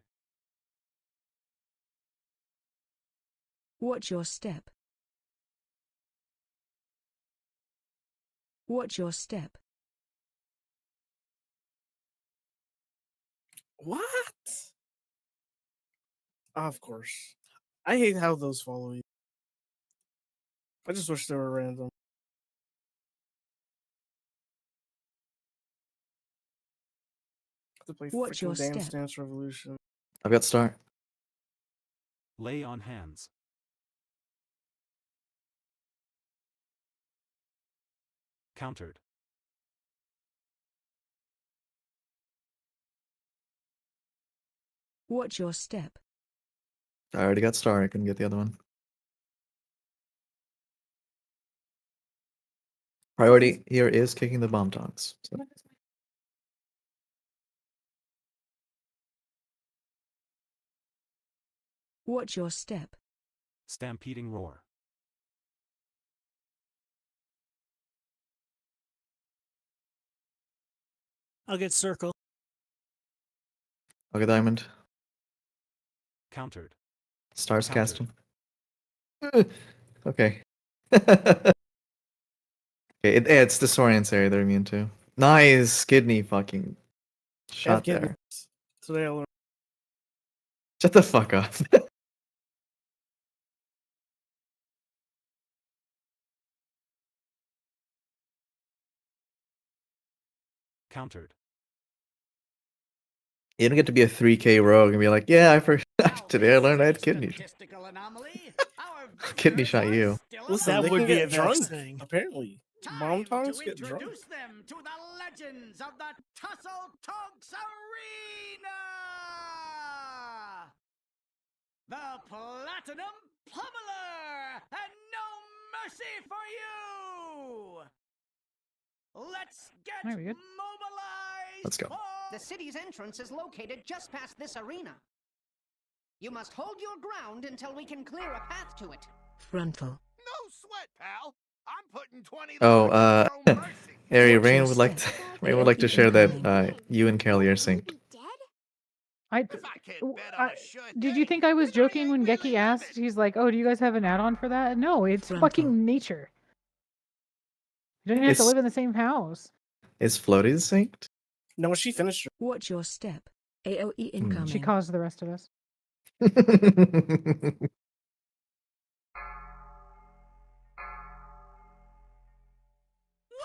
Watch your step. Watch your step. What? Of course. I hate how those follow you. I just wish they were random. To play Watch your frickin' Dance step. Dance Revolution. I've got Star. Lay on hands. Countered. Watch your step. I already got Star. I couldn't get the other one. Priority here is kicking the bomb dogs. So. Watch your step. Stampeding roar. I'll get circle. I'll get Diamond. Countered. Star's Countered. casting. Okay. Okay, it's the Saurians area they're immune to. Nice kidney fucking shot kidneys. there. Today I learned. Shut the fuck up. Countered. You don't get to be a 3K rogue and be like, yeah, I forgot. Today I learned I had kidney. Statistical anomaly. Our Kidney visitors shot are you. still Listen, That they would can be get a drunk, Vex thing. apparently. Bomb Time tongues to get drunk. introduce them to the legends of the Tussle Tonks Arena! The Platinum Pummeler! And no mercy for you! Let's get There we go. mobilized! Let's go. The city's entrance is located just past this arena. You must hold your ground until we can clear a path to it. Frontal. No sweat, pal! I'm putting 20 Oh, large no mercy. Ari, Watch Rain your would like to step. Rain would like to AoE share that incoming. you and Kelly are synced. If I can't bet on a sure Did you thing, think I was then I joking ain't when really Geki asked? living. He's like, "Oh, do you guys have an add-on for that?" No, it's Frontal. fucking nature. You don't even have to Is live in the same house. is Floaty synced? No, she finished. Watch your step. AoE She incoming. caused the rest of us.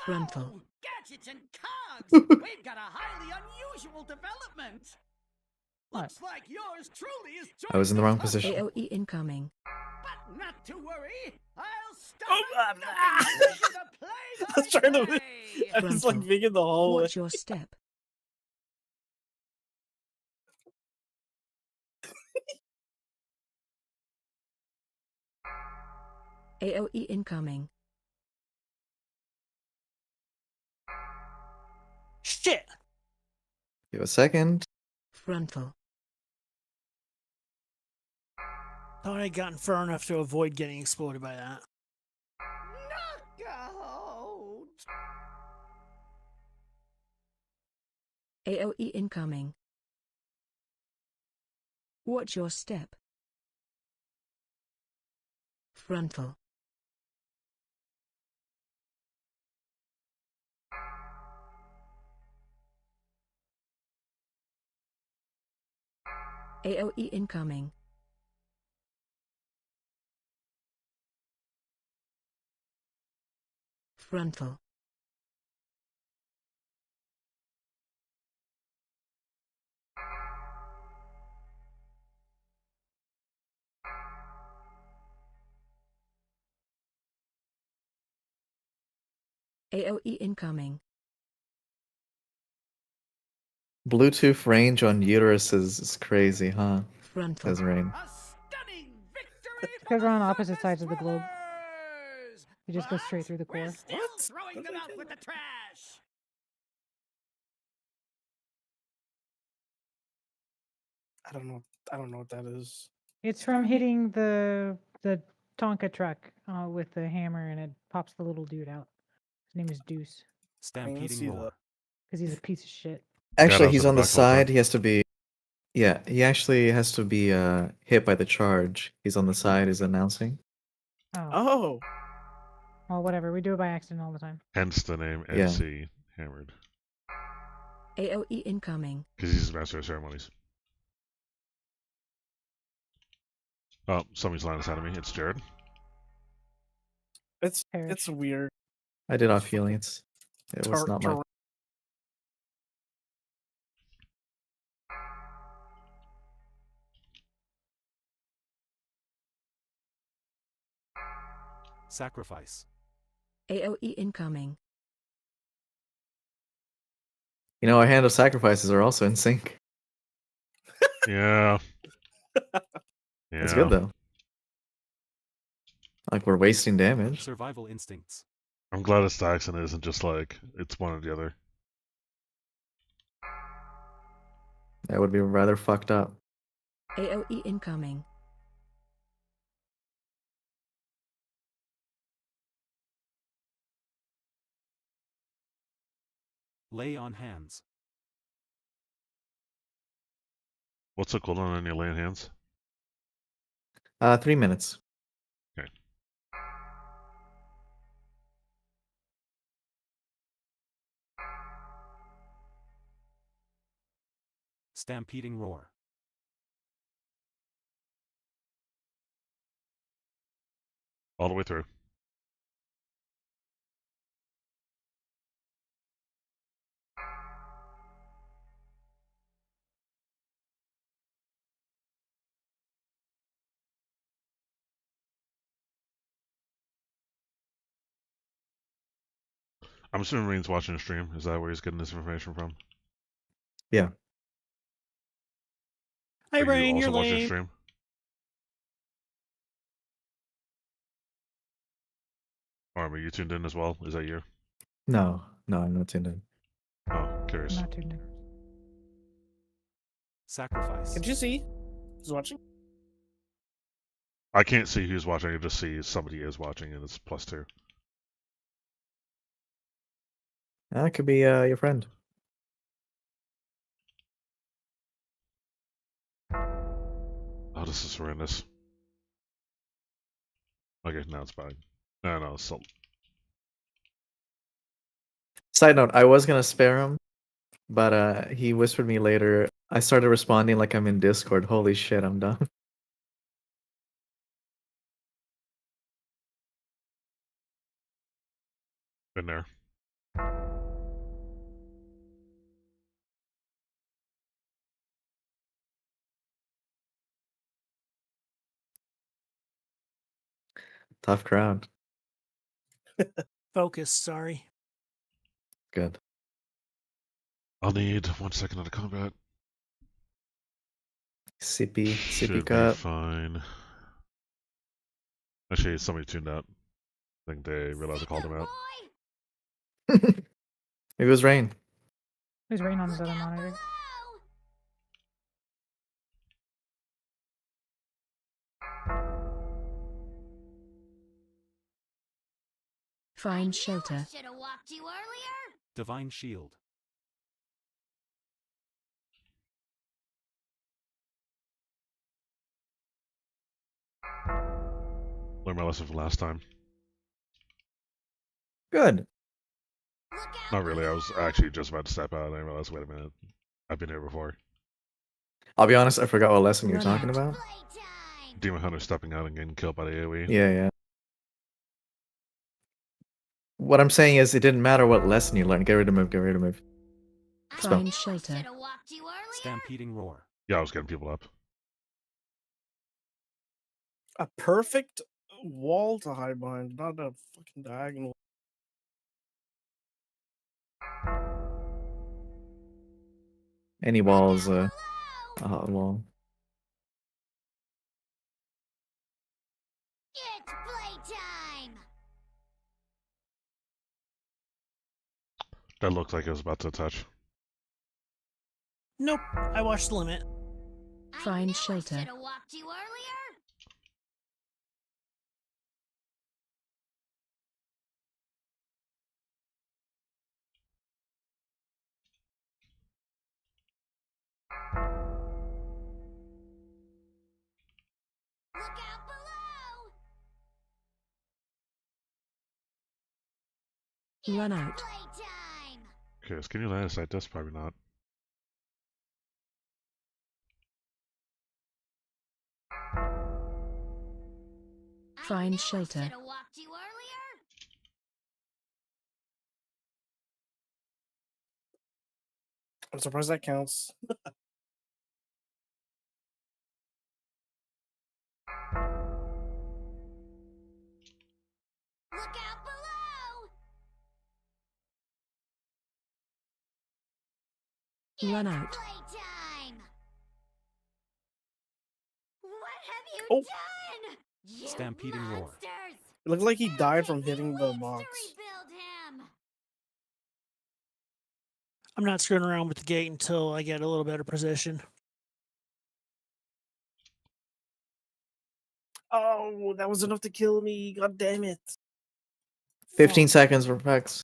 Frontal. Whoa! Gadgets and cogs! We've got a highly unusual development! Looks like yours truly is I was in the joining wrong position. AOE incoming. But not to worry, I'll stop Oh, at nothing to get you to play the I was trying to. way. I was like Frontal. being in the hallway. Watch your step. AOE incoming. Shit. Give a second. Frontal. Thought I'd gotten far enough to avoid getting exploded by that. Knockout! AOE incoming. Watch your step. Frontal. AOE incoming. Frontal. AOE incoming. Bluetooth range on uteruses is crazy, huh? Frontal. Says Rain. A stunning victory for Because we're on the opposite surface sides of the globe. dwellers! You just go But straight through the we're core. still What? throwing What them did I out do? with the trash. I don't know. I don't know what that is. It's from hitting the Tonka truck with the hammer, and it pops the little dude out. His name is Deuce Stampeding see roar. that. because he's a piece of shit. Actually, I was he's in on the the back the whole time. side. He has to be. Yeah, he actually has to be hit by the charge. He's on the side. He's announcing. Oh, Oh, well, whatever. We do it by accident all the time. Hence the name Yeah. MC Hammered. AOE incoming. Because he's the master of ceremonies. Oh, somebody's line ahead of me. It's Jared. it's Perish. weird. I did off healing. It was not much. Sacrifice. AOE incoming. You know, our hand of sacrifices are also in sync. Yeah. It's good though. Like we're wasting damage. Survival instincts. I'm glad it's stacks and it isn't just like it's one or the other. That would be rather fucked up. AOE incoming. Lay on hands. What's the cooldown on your laying hands? 3 minutes. Okay. Stampeding roar. All the way through. I'm assuming Rain's watching the stream. Is that where he's getting this information from? Yeah. Hey, Are you Rain, also you're watching the lame. stream? Or are you tuned in as well? Is that you? No, I'm not tuned in. Oh, curious. Not tuned in. Sacrifice. Did you see who's watching? I can't see who's watching. I just see somebody is watching, and it's +2. That could be your friend. Oh, this is horrendous. Okay, now it's fine. No, it's still... Side note, I was gonna spare him, but he whispered me later. I started responding like I'm in Discord. Holy shit, I'm done. Been there. Tough crowd. Focus, sorry. Good. I'll need 1 second out of combat. Sippy Should be cup. fine. Actually, somebody tuned out. I think they realized I called him out. Maybe it was rain. There's rain on his other monitor. Find shelter. Should have walked you earlier. Divine Shield. Learned my lesson from last time. Good. Not really. I was actually just about to step out and I realized, wait a minute. I've been here before. I'll be honest, I forgot what lesson you're Run talking out. about. Demon Hunter stepping out and getting killed by the AoE. Yeah. What I'm saying is, it didn't matter what lesson you learned. Get rid of move. Get rid of move. Spell. Find shelter. Should have walked you earlier. Stampeding Roar. Yeah, I was getting people up. A perfect wall to hide behind, not a fucking diagonal. Any wall is a hot wall. It's playtime. That looked like it was about to touch. Nope, I watched the limit. Find shelter. Should have walked you earlier. Look out below. Run out. Playtime. Okay, skinny line of sight, that's probably not. Find shelter. Should have walked you earlier. I'm surprised that counts. Look out below. Run out. Playtime. What have you Oh. done? You Stampeding Roar. monsters! It looked like he died from It'll take hitting me the weeks box. to rebuild him. I'm not screwing around with the gate until I get a little better position. Oh, that was enough to kill me. God damn it. 15 Fuck. seconds for Pex.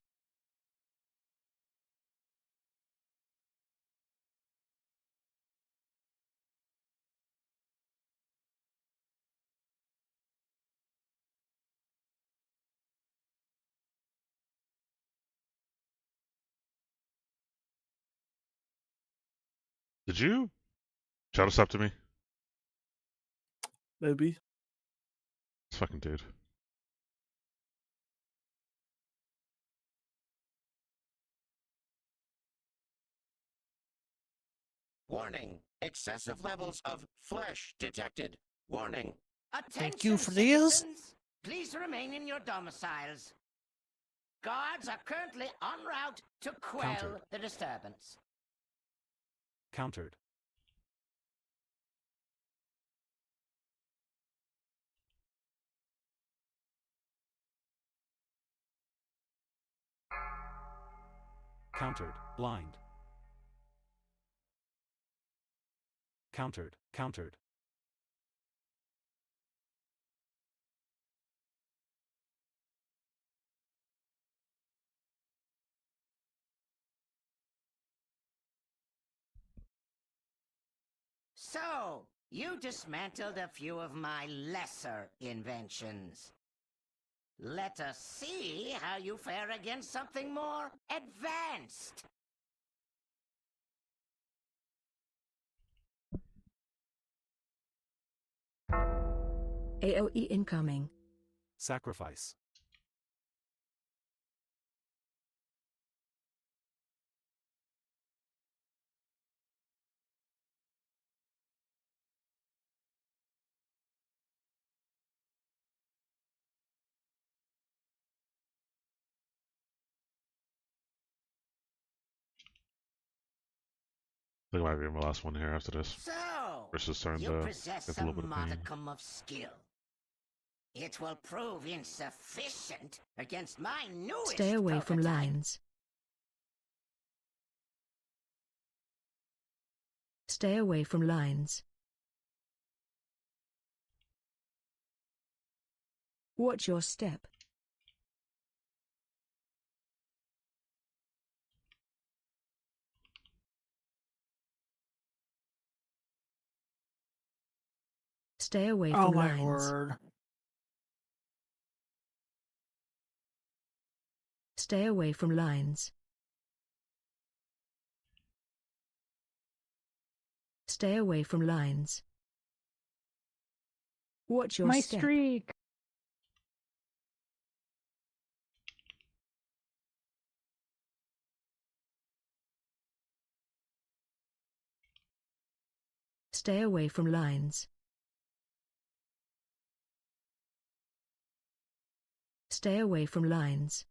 Did you shadow step to me? Maybe. This fucking dude. Warning. Excessive levels of flesh detected. Warning. Thank you for these. Citizens. Please remain in your domiciles. Guards are currently en route to quell Countered. the disturbance. Countered. Countered. Blind. Countered. Countered. So, you dismantled a few of my lesser inventions. Let us see how you fare against something more advanced. AOE incoming. Sacrifice. think it might be my last one here after this. So, Versus starting you to possess get a a little bit of pain. modicum of skill. It will prove insufficient against my newest Stay away from prototype. lines. Stay away from lines. Watch your step. Stay away Oh from my lines. word. Stay away from lines. Stay away from lines. Watch your My step. streak. Stay away from lines. Stay away from lines.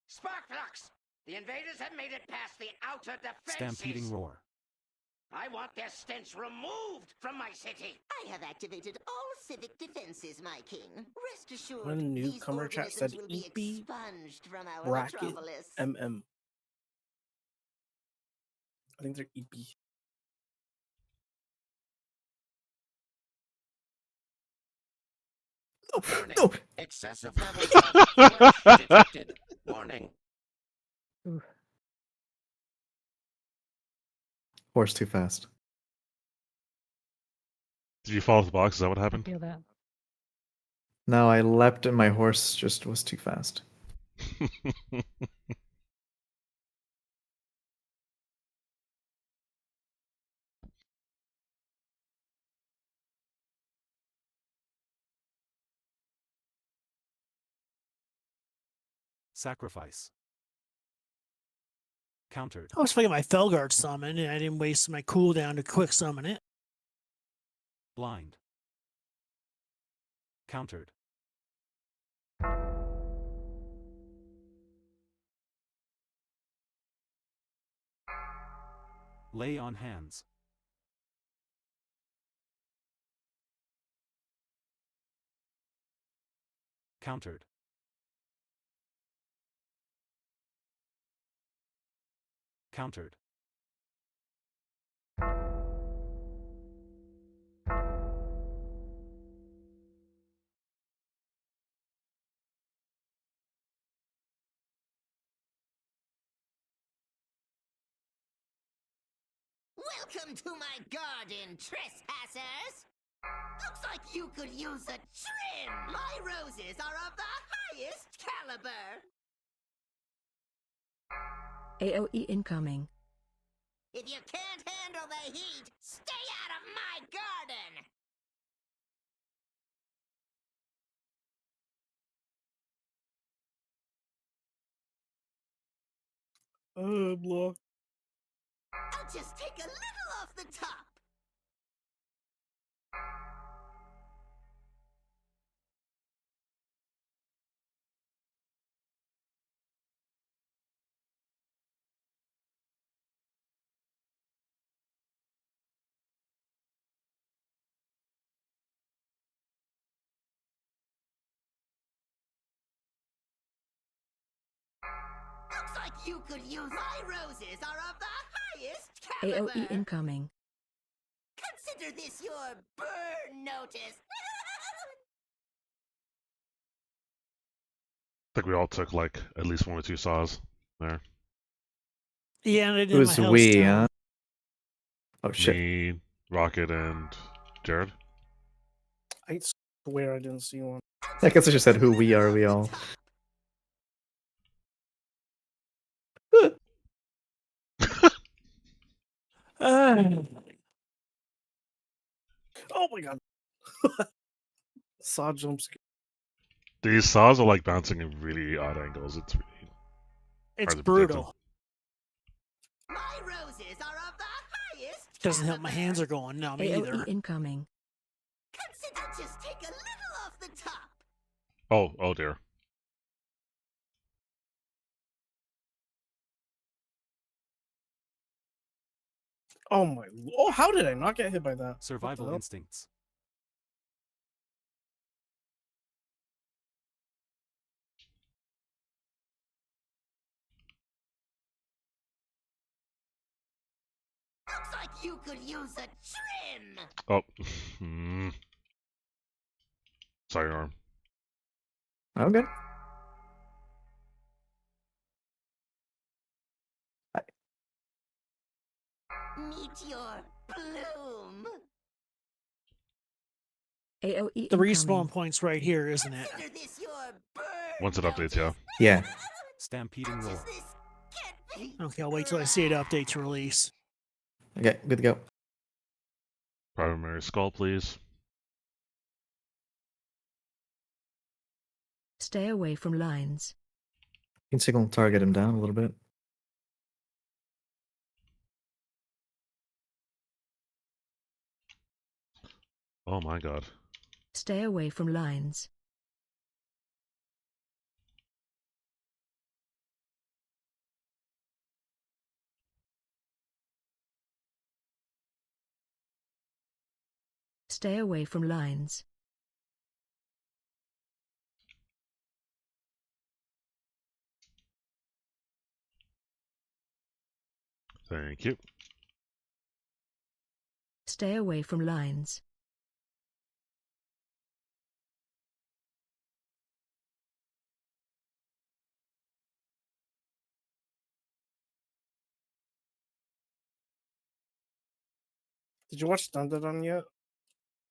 Sparkflux! The invaders have made it past the outer defenses. Stampeding roar. I want their stench removed from my city. I have activated all civic defenses, my king. Rest assured, When a these newcomer chat said organisms will be "eepy," expunged from our bracket metropolis. MM. I think they're EP. Oh, Warning. no. Excessive levels of flush detected. Warning. Oof. Horse too fast. Did you fall off the box? Is that what I happened? feel that. No, I leapt and my horse just was too fast. Sacrifice. Countered. I was thinking my Felguard summon, and I didn't waste my cooldown to quick summon it. Blind. Countered. Lay on hands. Countered. Countered. Welcome to my garden, trespassers! Looks like you could use a trim! My roses are of the highest caliber! AOE incoming. If you can't handle the heat, stay out of my garden! Block. I'll just take a little off the top. Looks like you could use my roses are of the highest caliber. AOE incoming. Consider this your burn notice. I think we all took like at least 1 or 2 saws there. Yeah, and I did It was my we, Hellstone. huh? Oh shit. Me, Rocket, and Jared. I swear I didn't see one. I guess I just said who we are, we all. Oh my god. Saw jump scare. These saws are like bouncing in really odd angles. It's really It's hard to predict them. brutal. My roses are of the highest Doesn't help my caliber. hands are going numb AOE either. incoming. Consider just take a little off the top. Oh dear. Oh my! Oh, how did I not get hit by that? What the Survival hell? instincts. Looks like you could use a trim. Oh. Hmm. Sorry, Norm. I'm good. Meet your plume. AOE The incoming. respawn point's right here, isn't it? Consider this your bird Once it updates, yeah. Yeah. Stampeding roar. Consciousness can't be Okay, I'll wait till I see it update to release. Okay, good to go. Primary skull, please. Stay away from lines. You can signal target him down a little bit. Oh my god. Stay away from lines. Stay away from lines. Thank you. Stay away from lines. Did you watch Thunderdon yet?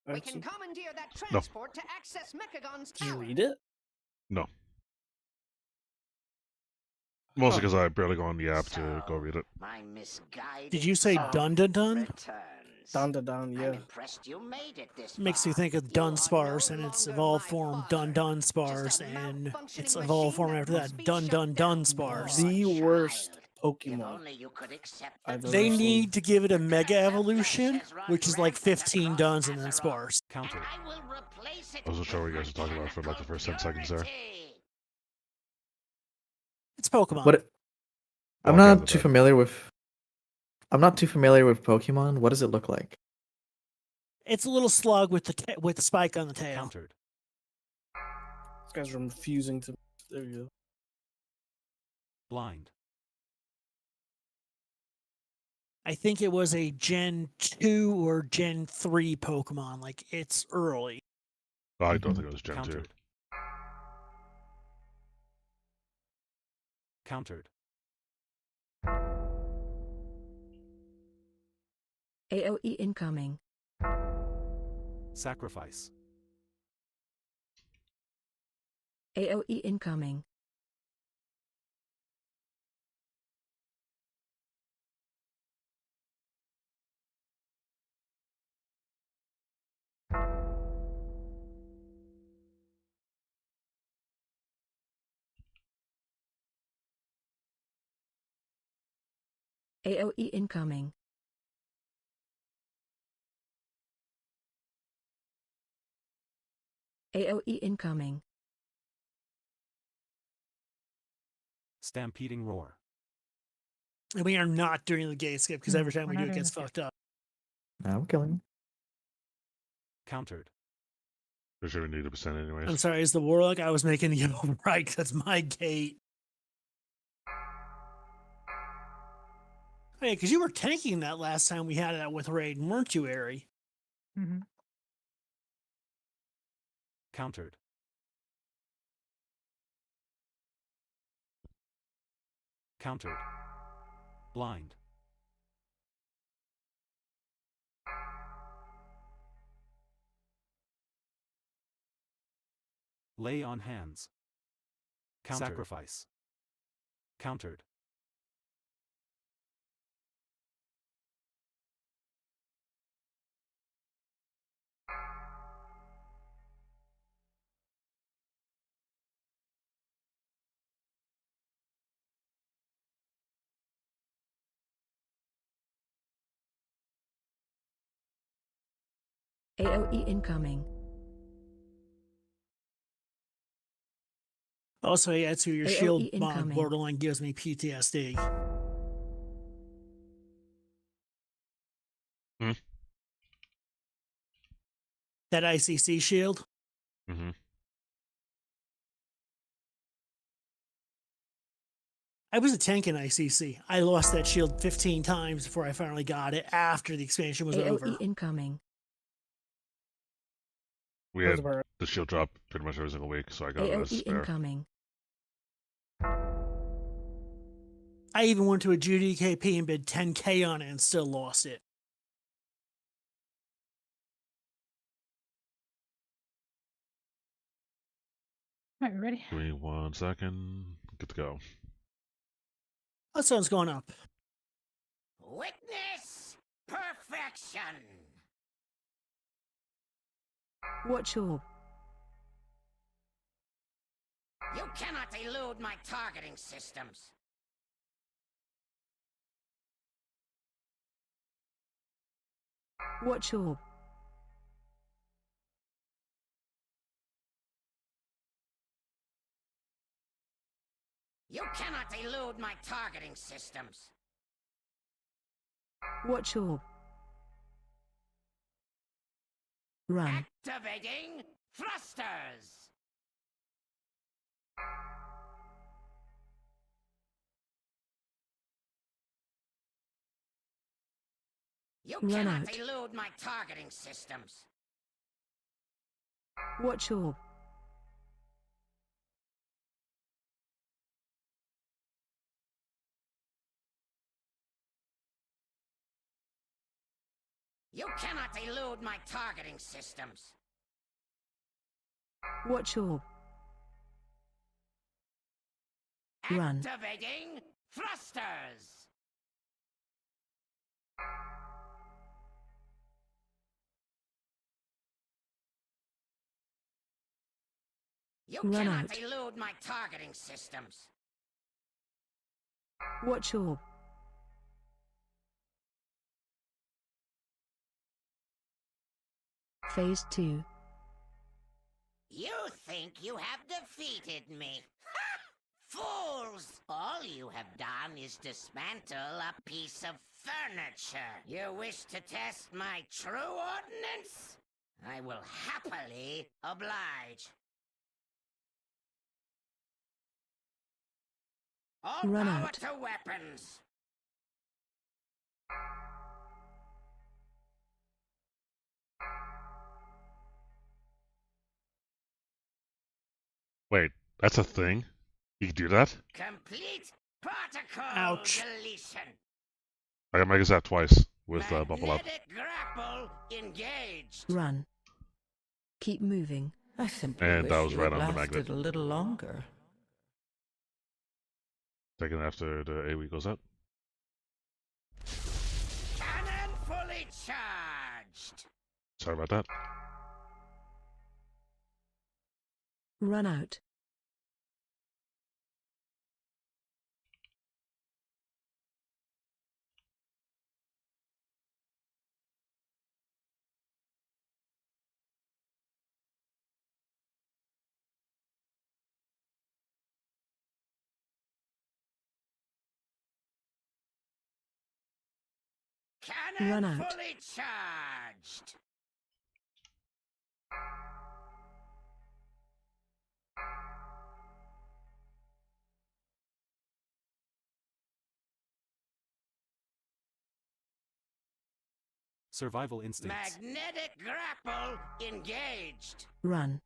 We can Actually, commandeer that transport to access Mechagon's did you tower. read it? No. Mostly Huh. because I barely go on the app to go read it. My misguided Did you say dun dun dun? returns. Thunderdon, I'm yeah. impressed you made it this Makes me far. think of You are Dunsparce no and its longer evolved my form father. Dunsparce, Just a and malfunctioning its evolved machine form that after must that be Dun shut Dun down. Dunsparce. The worst Child. If Pokemon only you could accept I've the ever They seen. need to give it a mega curse of evolution, flesh has run which is like rampant 15 across duns and then Azeroth, sparse. Counter. and I will replace it I wasn't sure what you guys with were talking about for like the first 10 seconds there. purity. It's Pokemon. What? I'm Well, I'll not get too to that. familiar with. I'm not too familiar with Pokemon. What does it look like? It's a little slug with the with the spike on the tail. Countered. This guy's refusing to. There you go. Blind. I think it was a Gen 2 or Gen 3 Pokemon. Like, it's early. I don't think it was Gen 2. Countered. Countered. AOE incoming. Sacrifice. AOE incoming. AOE incoming. AOE incoming. Stampeding roar. And we are not doing the gate skip because No, every time we're we not do it, it doing gets the skip. fucked up. Now I'm killing him. Countered. For sure we need a percent anyways. I'm sorry, is the Warlock? I was making the right. That's my gate. Hey, because you were tanking that last time we had it with Raiden, weren't you, Ari? Mm-hmm. Countered. Countered. Blind. Lay on hands. Countered. Sacrifice. Countered. AOE incoming. Also, yeah, too, your AOE shield mod incoming. borderline gives me PTSD. Hmm? That ICC shield. Mm-hmm. I was a tank in ICC. I lost that shield 15 times before I finally got it after the expansion was over. AOE incoming. We That was had about right. the shield drop pretty much every single week, so I got it as AOE spare. incoming. I even went to a GDKP and bid 10K on it and still lost it. All right, we ready? Give me 1 second. Good to go. That sounds going up. Witness perfection. Watch orb. You cannot elude my targeting systems. Watch orb. You cannot elude my targeting systems. Watch orb. Run. Activating thrusters. You Run cannot out. elude my targeting systems. Watch orb. You cannot elude my targeting systems. Watch orb. Run. Activating thrusters. You Run cannot out. elude my targeting systems. Watch orb. Phase 2. You think you have defeated me? Ha! Fools! All you have done is dismantle a piece of furniture. You wish to test my true ordnance? I will happily oblige. All Run power out. to weapons. Wait, that's a thing? You can do that? Complete particle Ouch. deletion. I got Mega Zap twice with Bubble Up. Magnetic grapple engaged. Run. Keep moving. I simply And wish that was you right had on the lasted magnet. a little longer. Taken after the AoE goes up. Cannon fully charged. Sorry about that. Run out. Cannon Run out. fully charged. Survival instincts. Magnetic grapple engaged. Run.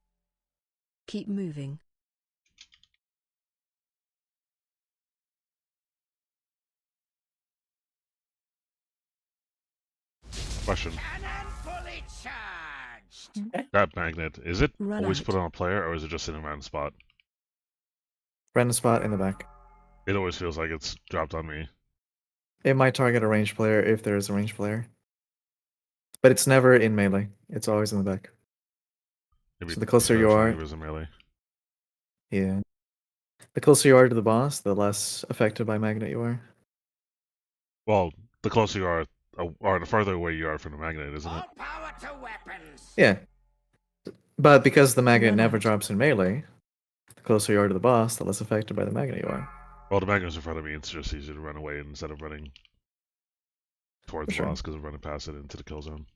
Keep moving. Question. Cannon fully charged. That magnet, is it Run always out. put on a player or is it just in a random spot? Random spot in the back. It always feels like it's dropped on me. It might target a ranged player if there is a ranged player. But it's never in melee. It's always in the back. Maybe So the closer you better are- if it was in melee. Yeah. The closer you are to the boss, the less affected by magnet you are. Well, the closer you are, or the farther away you are from the magnet, isn't it? All power to weapons. Yeah. But because the magnet Run never out. drops in melee, the closer you are to the boss, the less affected by the magnet you are. Well, the magnet's in front of me, it's just easier to run away instead of running towards For the sure. boss because of running past it into the kill zone.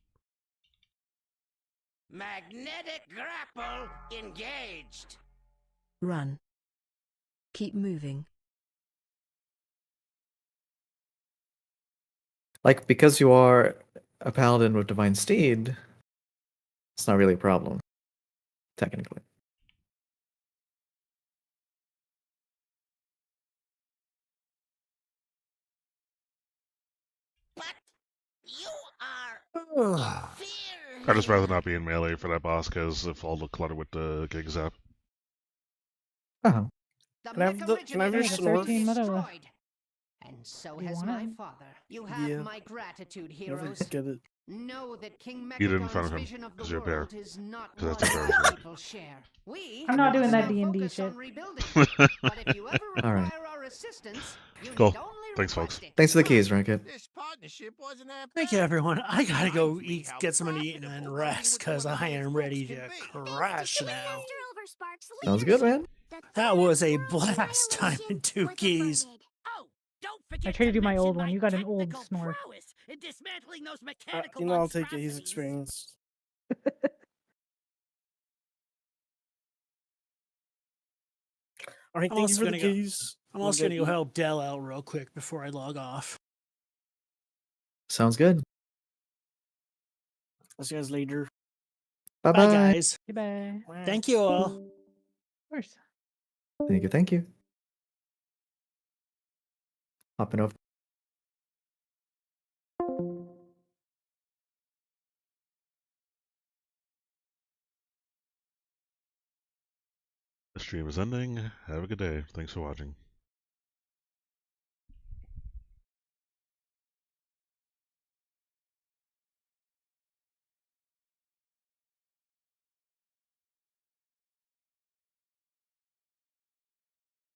Magnetic grapple engaged. Run. Keep moving. Like, because you are a paladin with divine steed, it's not really a problem, technically. But you are I'd just rather inferior. not be in melee for that boss because of all the clutter with the gig zap. Uh-huh. The Can I have the- can I have your Mecha-Originator has snort? been 13 meta. destroyed. And so You has want my it? father. You have Yeah. my gratitude, Never heroes. get it. Know that King Eat it in front Mechagon's of him, vision of the 'cause you're a bear. world is not 'Cause one that's how bears that work. people share. We I'm not doing must that now D&D focus shit. on rebuilding. But if you ever All right. require our assistance, you Cool. need only Thanks, request folks. it. Thanks for the keys, Rankit. This partnership wasn't that Thank you, bad. everyone. I gotta go Reminds me eat, how get something to eat and profitable rest with because one of I these am folks ready can to be. crash now. Master over Spark's Sounds good, man. That was a blast time in two keys. Oh, don't forget I traded to you my mention old one. You got an old technical snore. prowess in dismantling those mechanical You know, I'll take it. He's monstrosities. experienced. All right, I'm thank you also for the gonna go. keys. I'm We'll also gonna go eat. help Dell out real quick before I log off. Sounds good. I'll see you guys later. Bye, Bye-bye. guys. Goodbye. Thank you all. Of course. Thank you, thank you. Hopping over. The stream is ending. Have a good day. Thanks for watching.